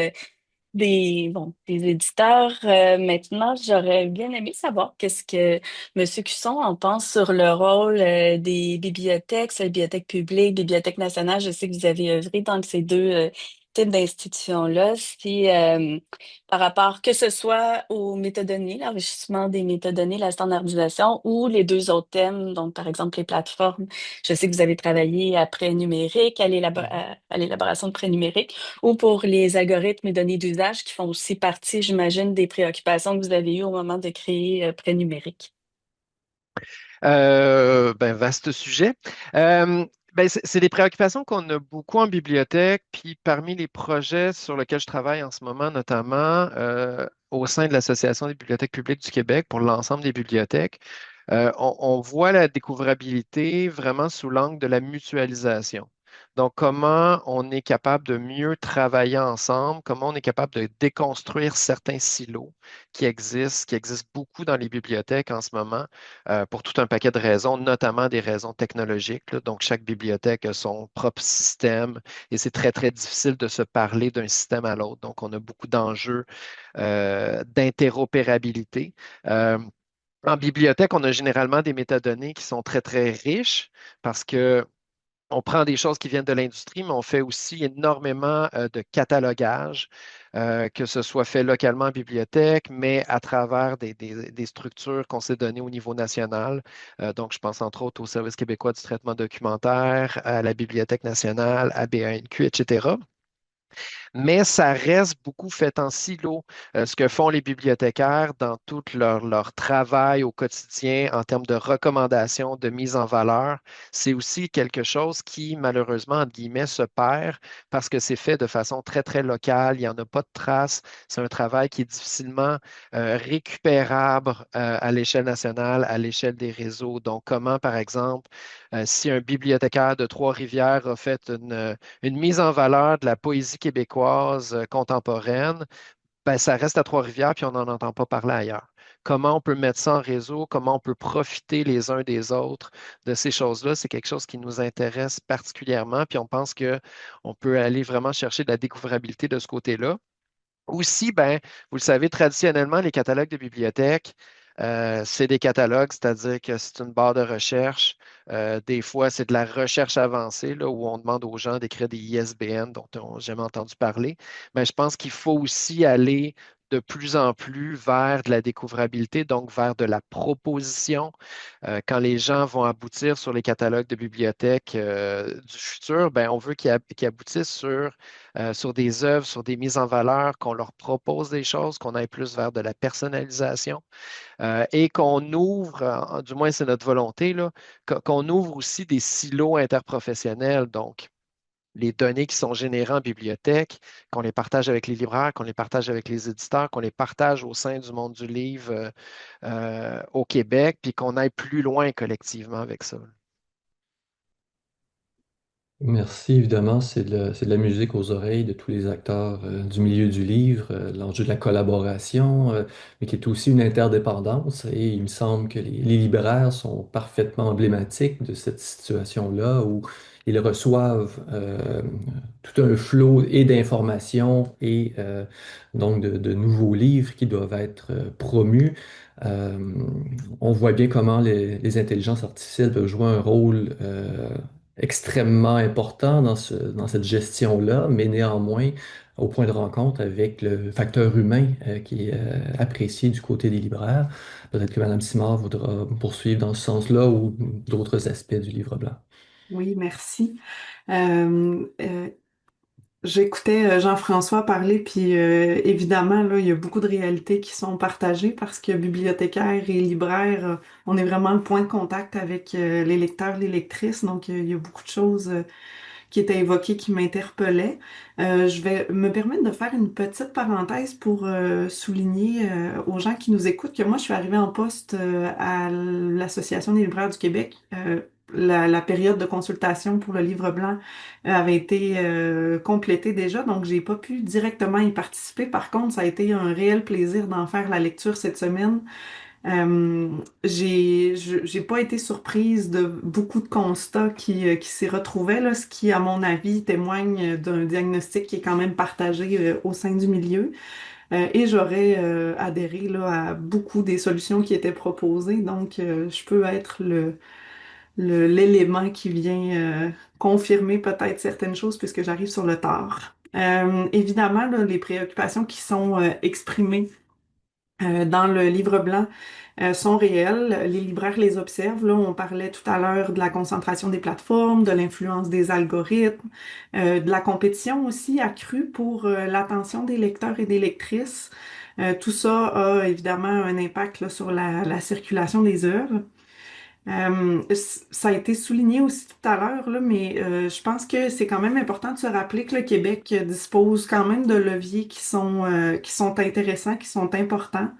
des éditeurs. Maintenant, j'aurais bien aimé savoir qu'est-ce que M. Cusson en pense sur le rôle des bibliothèques, sur les bibliothèques publiques, bibliothèques nationales. Je sais que vous avez œuvré dans ces deux types d'institutions-là. Si par rapport que ce soit aux métadonnées, l'enrichissement des métadonnées, la standardisation ou les deux autres thèmes, donc par exemple les plateformes. Je sais que vous avez travaillé à prêt numérique, à l'élaboration de prêt numérique ou pour les algorithmes et données d'usage qui font aussi partie, j'imagine, des préoccupations que vous avez eues au moment de créer Prêt numérique. Vaste sujet. C'est des préoccupations qu'on a beaucoup en bibliothèque, puis parmi les projets sur lesquels je travaille en ce moment, notamment au sein de l'Association des bibliothèques publiques du Québec pour l'ensemble des bibliothèques, on voit la découvrabilité vraiment sous l'angle de la mutualisation. Donc, comment on est capable de mieux travailler ensemble, comment on est capable de déconstruire certains silos qui existent beaucoup dans les bibliothèques en ce moment, pour tout un paquet de raisons, notamment des raisons technologiques, là. Donc, chaque bibliothèque a son propre système et c'est très, très difficile de se parler d'un système à l'autre. Donc, on a beaucoup d'enjeux d'interopérabilité. En bibliothèque, on a généralement des métadonnées qui sont très, très riches parce que on prend des choses qui viennent de l'industrie, mais on fait aussi énormément de catalogage, que ce soit fait localement en bibliothèque, mais à travers des structures qu'on s'est données au niveau national. Donc, je pense entre autres au Service québécois du traitement documentaire, à la Bibliothèque nationale, à BANQ, etc. Mais ça reste beaucoup fait en silo. Ce que font les bibliothécaires dans tout leur travail au quotidien en termes de recommandations, de mise en valeur, c'est aussi quelque chose qui, malheureusement, entre guillemets, se perd parce que c'est fait de façon très, très locale. Il n'y en a pas de traces. C'est un travail qui est difficilement récupérable à l'échelle nationale, à l'échelle des réseaux. Donc, comment, par exemple, si un bibliothécaire de Trois-Rivières a fait une mise en valeur de la poésie québécoise contemporaine, ben, ça reste à Trois-Rivières, puis on n'en entend pas parler ailleurs. Comment on peut mettre ça en réseau, comment on peut profiter les uns des autres de ces choses-là, c'est quelque chose qui nous intéresse particulièrement, puis on pense qu'on peut aller vraiment chercher de la découvrabilité de ce côté-là. Aussi, ben, vous le savez, traditionnellement, les catalogues de bibliothèques, c'est des catalogues, c'est-à-dire que c'est une barre de recherche. Des fois, c'est de la recherche avancée, là, où on demande aux gens d'écrire des ISBN dont on n'a jamais entendu parler. Mais je pense qu'il faut aussi aller de plus en plus vers de la découvrabilité, donc vers de la proposition. Quand les gens vont aboutir sur les catalogues de bibliothèques du futur, ben, on veut qu'ils aboutissent sur des œuvres, sur des mises en valeur, qu'on leur propose des choses, qu'on aille plus vers de la personnalisation et qu'on ouvre, du moins c'est notre volonté, là, qu'on ouvre aussi des silos interprofessionnels. Donc, les données qui sont générées en bibliothèque, qu'on les partage avec les libraires, qu'on les partage avec les éditeurs, qu'on les partage au sein du monde du livre au Québec, puis qu'on aille plus loin collectivement avec ça. Merci, évidemment, c'est de la musique aux oreilles de tous les acteurs du milieu du livre, l'enjeu de la collaboration, mais qui est aussi une interdépendance. Et il me semble que les libraires sont parfaitement emblématiques de cette situation-là où ils reçoivent tout un flot et d'informations et donc de nouveaux livres qui doivent être promus. Euh, on voit bien comment les intelligences artificielles peuvent jouer un rôle extrêmement important dans cette gestion-là, mais néanmoins au point de rencontre avec le facteur humain qui est apprécié du côté des libraires. Peut-être que Mme Simard voudra poursuivre dans ce sens-là ou d'autres aspects du livre blanc. Oui, merci. Euh, euh, J'écoutais Jean-François parler, puis évidemment, là, il y a beaucoup de réalités qui sont partagées parce que bibliothécaires et libraires, on est vraiment le point de contact avec les lecteurs, les lectrices, donc il y a beaucoup de choses qui étaient évoquées qui m'interpellaient. Je vais me permettre de faire une petite parenthèse pour souligner aux gens qui nous écoutent que moi, je suis arrivée en poste à l'Association des libraires du Québec. La période de consultation pour le livre blanc avait été complétée déjà, donc j'ai pas pu directement y participer. Par contre, ça a été un réel plaisir d'en faire la lecture cette semaine. Euh, j'ai pas été surprise de beaucoup de constats qui s'y retrouvaient, là, ce qui, à mon avis, témoigne d'un diagnostic qui est quand même partagé au sein du milieu. Et j'aurais adhéré là, à beaucoup des solutions qui étaient proposées. Donc, je peux être l'élément qui vient confirmer peut-être certaines choses puisque j'arrive sur le tard. Évidemment, là, les préoccupations qui sont exprimées dans le livre blanc sont réelles. Les libraires les observent. Là, on parlait tout à l'heure de la concentration des plateformes, de l'influence des algorithmes, de la compétition aussi accrue pour l'attention des lecteurs et des lectrices. Tout ça a évidemment un impact là, sur la circulation des œuvres. Ça a été souligné aussi tout à l'heure, là, mais je pense que c'est quand même important de se rappeler que le Québec dispose quand même de leviers qui sont intéressants, qui sont importants.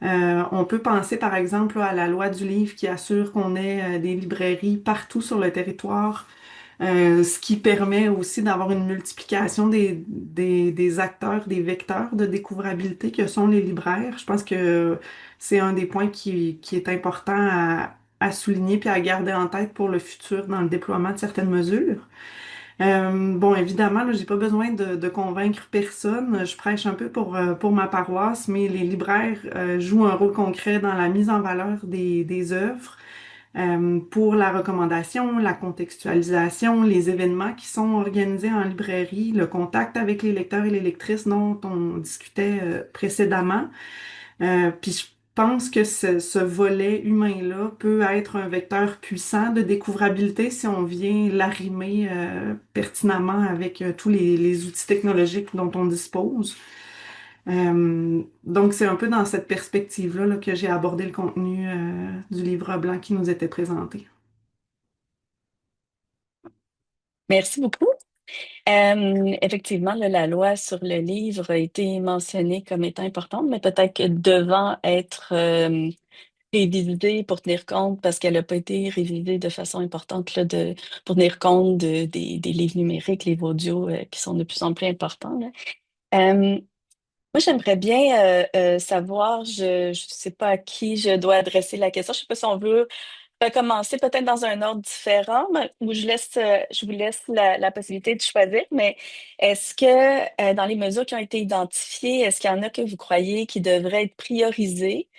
On peut penser par exemple là, à la loi du livre qui assure qu'on ait des librairies partout sur le territoire, ce qui permet aussi d'avoir une multiplication des acteurs, des vecteurs de découvrabilité que sont les libraires. Je pense que c'est un des points qui est important à souligner puis à garder en tête pour le futur dans le déploiement de certaines mesures. Bon, évidemment, là, j'ai pas besoin de convaincre personne. Je prêche un peu pour ma paroisse, mais les libraires jouent un rôle concret dans la mise en valeur des œuvres, pour la recommandation, la contextualisation, les événements qui sont organisés en librairie, le contact avec les lecteurs et les lectrices dont on discutait précédemment. Puis je pense que ce volet humain-là peut être un vecteur puissant de découvrabilité si on vient l'arrimer pertinemment avec tous les outils technologiques dont on dispose. Donc c'est un peu dans cette perspective-là là, que j'ai abordé le contenu du livre blanc qui nous était présenté. Merci beaucoup. Effectivement, là, la loi sur le livre a été mentionnée comme étant importante, mais peut-être que devant être révisée pour tenir compte, parce qu'elle n'a pas été révisée de façon importante là, pour tenir compte des livres numériques, livres audio qui sont de plus en plus importants, là. Euh, Moi, j'aimerais bien savoir, je ne sais pas à qui je dois adresser la question. Je ne sais pas si on veut commencer peut-être dans un ordre différent, où je vous laisse la possibilité de choisir, mais est-ce que dans les mesures qui ont été identifiées, est-ce qu'il y en a que vous croyez qui devraient être priorisées?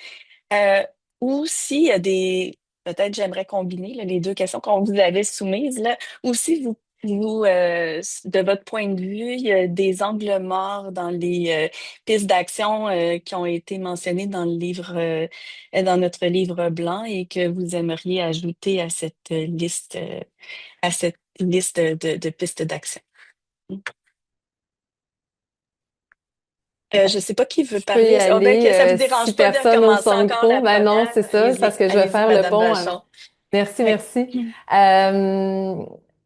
Euh, ou s'il y a peut-être j'aimerais combiner là, les deux questions qu'on vous avait soumises, là, ou si de votre point de vue, il y a des angles morts dans les pistes d'action qui ont été mentionnées dans le livre, dans notre livre blanc et que vous aimeriez ajouter à cette liste de pistes d'action. Je ne sais pas qui veut Je peux y parler. Oh, ben, que ça vous aller dérange si pas de personne n'ose recommencer son encore la micro. Ben non, première? c'est ça, c'est parce que je vais Allez-y, faire le Madame pont Vachon. Merci, Oui. merci.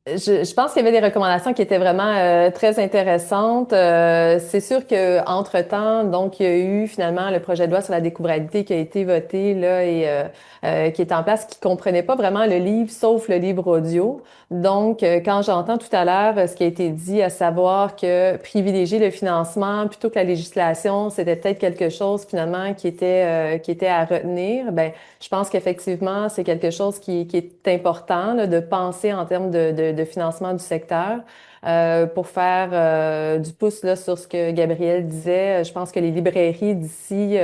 Je pense qu'il y avait des recommandations qui étaient vraiment très intéressantes. C'est sûr que entre-temps, donc il y a eu finalement le projet de loi sur la découvrabilité qui a été voté là et qui est en place, qui comprenait pas vraiment le livre, sauf le livre audio. Donc, quand j'entends tout à l'heure ce qui a été dit, à savoir que privilégier le financement plutôt que la législation, c'était peut-être quelque chose finalement qui était à retenir. Ben, je pense qu'effectivement, c'est quelque chose qui est important là, de penser en termes de financement du secteur. Pour faire du pouce là, sur ce que Gabriel disait, je pense que les librairies d'ici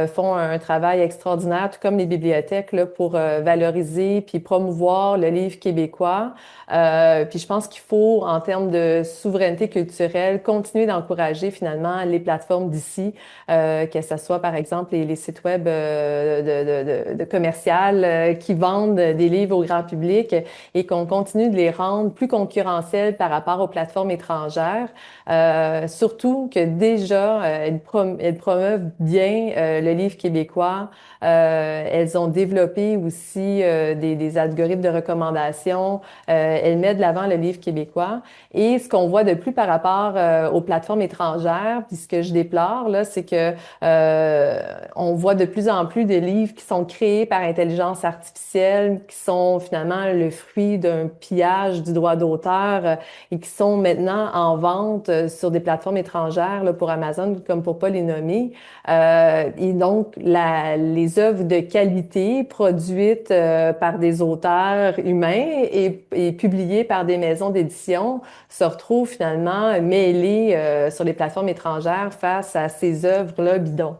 font un travail extraordinaire, tout comme les bibliothèques, là, pour valoriser puis promouvoir le livre québécois. Puis je pense qu'il faut, en termes de souveraineté culturelle, continuer d'encourager finalement les plateformes d'ici, que ce soit par exemple les sites web de commercial qui vendent des livres au grand public et qu'on continue de les rendre plus concurrentiels par rapport aux plateformes étrangères. Surtout que déjà, elles promeuvent bien le livre québécois. Elles ont développé aussi des algorithmes de recommandation. Elles mettent de l'avant le livre québécois. Et ce qu'on voit de plus par rapport aux plateformes étrangères, puis ce que je déplore, là, c'est que on voit de plus en plus de livres qui sont créés par intelligence artificielle, qui sont finalement le fruit d'un pillage du droit d'auteur et qui sont maintenant en vente sur des plateformes étrangères là, pour Amazon, comme pour pas les nommer. Et donc, les œuvres de qualité produites par des auteurs humains et publiées par des maisons d'édition se retrouvent finalement mêlées sur les plateformes étrangères face à ces œuvres-là bidons.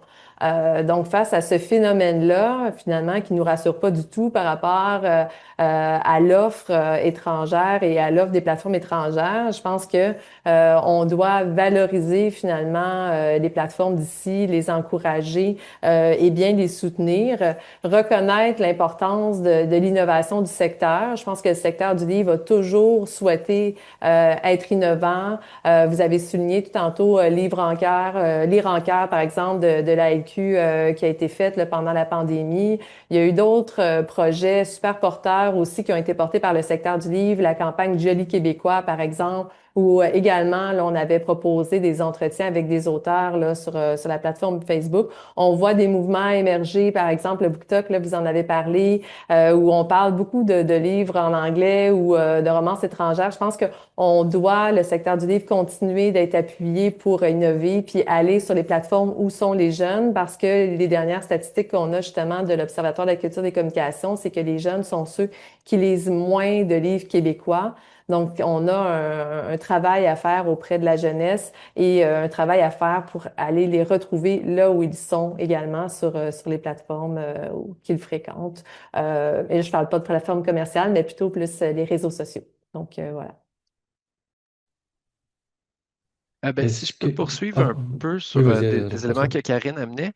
Donc, face à ce phénomène-là, finalement, qui nous rassure pas du tout par rapport à l'offre étrangère et à l'offre des plateformes étrangères, je pense que on doit valoriser finalement les plateformes d'ici, les encourager et bien les soutenir, reconnaître l'importance de l'innovation du secteur. Je pense que le secteur du livre a toujours souhaité être innovant. Vous avez souligné tout tantôt Lire en cœur, par exemple, de l'ALQ qui a été faite là, pendant la pandémie. Il y a eu d'autres projets super porteurs aussi qui ont été portés par le secteur du livre, la campagne Joli Québécois, par exemple, où également, là, on avait proposé des entretiens avec des auteurs là, sur la plateforme Facebook. On voit des mouvements émerger, par exemple, le BookTok, là, vous en avez parlé, où on parle beaucoup de livres en anglais ou de romances étrangères. Je pense que on doit, le secteur du livre, continuer d'être appuyé pour innover puis aller sur les plateformes où sont les jeunes, parce que les dernières statistiques qu'on a justement de l'Observatoire de la culture des communications, c'est que les jeunes sont ceux qui lisent moins de livres québécois. Donc, on a un travail à faire auprès de la jeunesse et un travail à faire pour aller les retrouver là où ils sont également sur les plateformes qu'ils fréquentent. Et je parle pas de plateformes commerciales, mais plutôt plus les réseaux sociaux. Donc, voilà. Si je Est-ce peux que... poursuivre Ah, un peu oui, sur vas-y, des éléments Jean-François. que Karine amenait,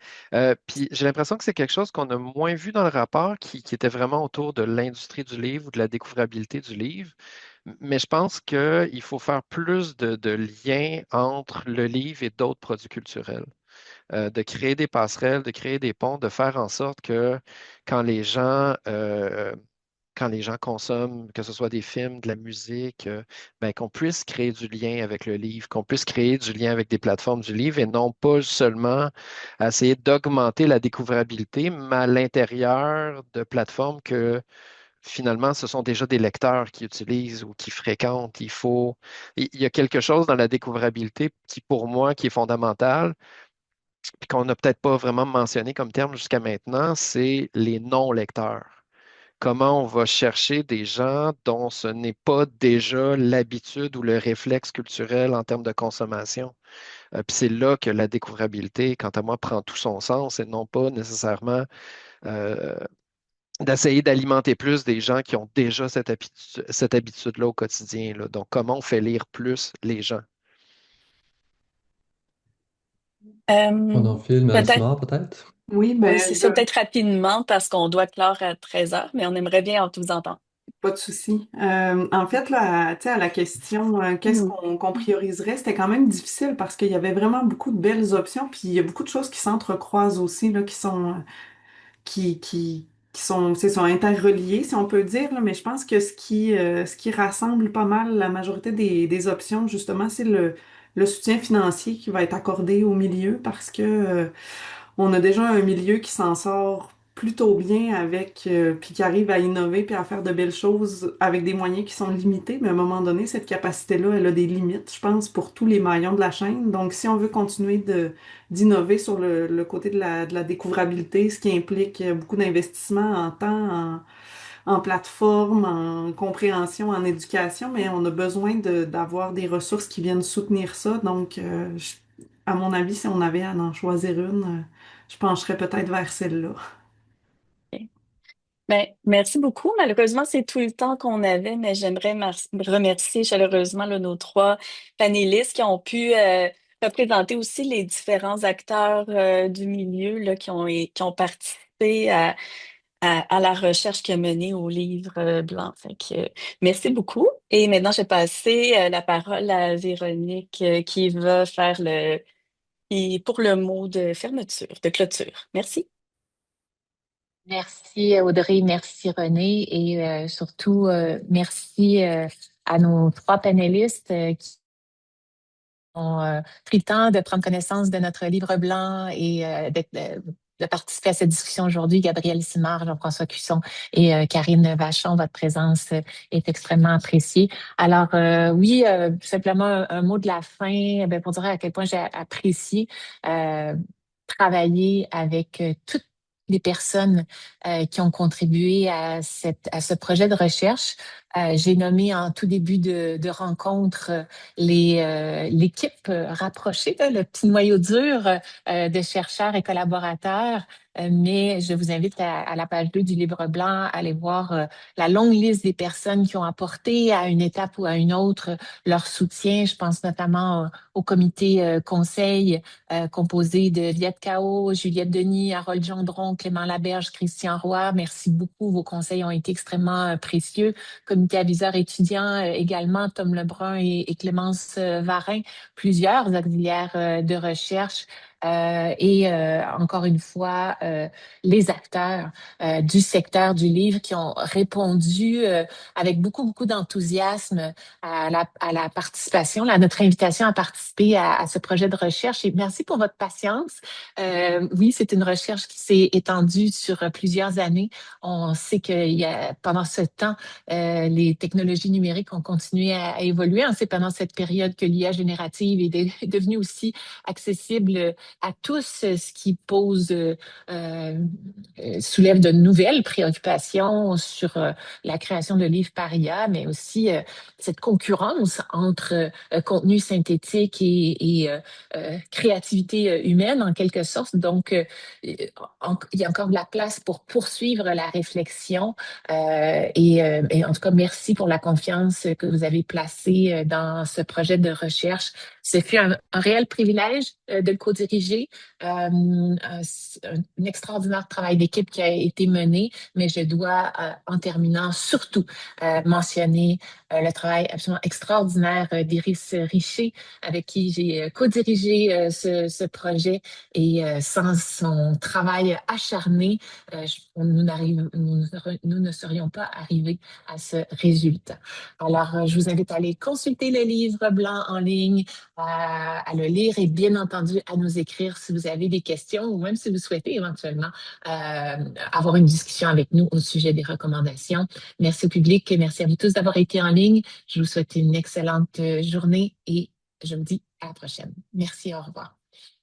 puis j'ai l'impression que c'est quelque chose qu'on a moins vu dans le rapport qui était vraiment autour de l'industrie du livre ou de la découvrabilité du livre. Mais je pense qu'il faut faire plus de liens entre le livre et d'autres produits culturels, de créer des passerelles, de créer des ponts, de faire en sorte que quand les gens, euh, quand les gens consomment, que ce soit des films, de la musique, ben, qu'on puisse créer du lien avec le livre, qu'on puisse créer du lien avec des plateformes du livre et non pas seulement essayer d'augmenter la découvrabilité, mais à l'intérieur de plateformes que finalement, ce sont déjà des lecteurs qui utilisent ou qui fréquentent. Il y a quelque chose dans la découvrabilité qui, pour moi, qui est fondamental, puis qu'on n'a peut-être pas vraiment mentionné comme terme jusqu'à maintenant, c'est les non-lecteurs. Comment on va chercher des gens dont ce n'est pas déjà l'habitude ou le réflexe culturel en termes de consommation. Puis c'est là que la découvrabilité, quant à moi, prend tout son sens et non pas nécessairement euh, d'essayer d'alimenter plus des gens qui ont déjà cette habitude-là au quotidien, là. Donc, comment on fait lire plus les gens? On Euh, enfile peut-être, Anne-Simard, peut-être? Oui, oui, ben, c'est ça, peut-être rapidement parce qu'on doit clore à 13 heures, mais on aimerait bien vous entendre. pas de souci. En fait, là, tu sais, à la question qu'est-ce qu'on prioriserait, c'était quand même difficile parce qu'il y avait vraiment beaucoup de belles options, puis il y a beaucoup de choses qui s'entrecroisent aussi, là, qui sont, sont interreliées, si on peut dire, là, mais je pense que ce qui rassemble pas mal la majorité des options, justement, c'est le soutien financier qui va être accordé au milieu parce que on a déjà un milieu qui s'en sort plutôt bien avec, puis qui arrive à innover puis à faire de belles choses avec des moyens qui sont limités, mais à un moment donné, cette capacité-là, elle a des limites, je pense, pour tous les maillons de la chaîne. Donc, si on veut continuer d'innover sur le côté de la découvrabilité, ce qui implique beaucoup d'investissement en temps, en plateforme, en compréhension, en éducation, mais on a besoin d'avoir des ressources qui viennent soutenir ça. Donc, à mon avis, si on avait à en choisir une, je pencherais peut-être vers celle-là. Ben, merci beaucoup. Malheureusement, c'est tout le temps qu'on avait, mais j'aimerais remercier chaleureusement là, nos trois panélistes qui ont pu représenter aussi les différents acteurs du milieu là, qui ont participé à la recherche qui a mené au livre blanc. Fait que, merci beaucoup. Et maintenant, je vais passer la parole à Véronique qui va faire pour le mot de fermeture, de clôture. Merci. Merci Audrey, merci René et surtout merci à nos trois panélistes qui ont pris le temps de prendre connaissance de notre livre blanc et de participer à cette discussion aujourd'hui. Gabriel Simard, Jean-François Cusson et Karine Vachon, votre présence est extrêmement appréciée. Alors oui, simplement un mot de la fin pour dire à quel point j'ai apprécié euh, travailler avec toutes les personnes qui ont contribué à ce projet de recherche. J'ai nommé en tout début de rencontre l'équipe rapprochée, là, le petit noyau dur de chercheurs et collaborateurs. Mais je vous invite à la page 2 du livre blanc à aller voir la longue liste des personnes qui ont apporté à une étape ou à une autre leur soutien. Je pense notamment au comité conseil composé de Liette Cao, Juliette Denis, Harold Gendron, Clément Laberge, Christian Roy. Merci beaucoup. Vos conseils ont été extrêmement précieux. Comité aviseur étudiant également, Tom Lebrun et Clémence Varin, plusieurs auxiliaires de recherche. Et encore une fois, les acteurs du secteur du livre qui ont répondu avec beaucoup d'enthousiasme à la participation, à notre invitation à participer à ce projet de recherche. Et merci pour votre patience. Oui, c'est une recherche qui s'est étendue sur plusieurs années. On sait que pendant ce temps, les technologies numériques ont continué à évoluer. C'est pendant cette période que l'IA générative est devenue aussi accessible à tous, ce qui soulève de nouvelles préoccupations sur la création de livres par IA, mais aussi cette concurrence entre contenu synthétique et créativité humaine, en quelque sorte. Donc, il y a encore de la place pour poursuivre la réflexion. Et en tout cas, merci pour la confiance que vous avez placée dans ce projet de recherche. Ce fut un réel privilège de le co-diriger. Un extraordinaire travail d'équipe qui a été mené, mais je dois, en terminant, surtout mentionner le travail absolument extraordinaire d'Iris Richer, avec qui j'ai co-dirigé ce projet. Et sans son travail acharné, nous ne serions pas arrivés à ce résultat. Alors, je vous invite à aller consulter le livre blanc en ligne, à le lire et bien entendu à nous écrire si vous avez des questions ou même si vous souhaitez éventuellement avoir une discussion avec nous au sujet des recommandations. Merci au public, merci à vous tous d'avoir été en ligne. Je vous souhaite une excellente journée et je vous dis à la prochaine. Merci, au revoir.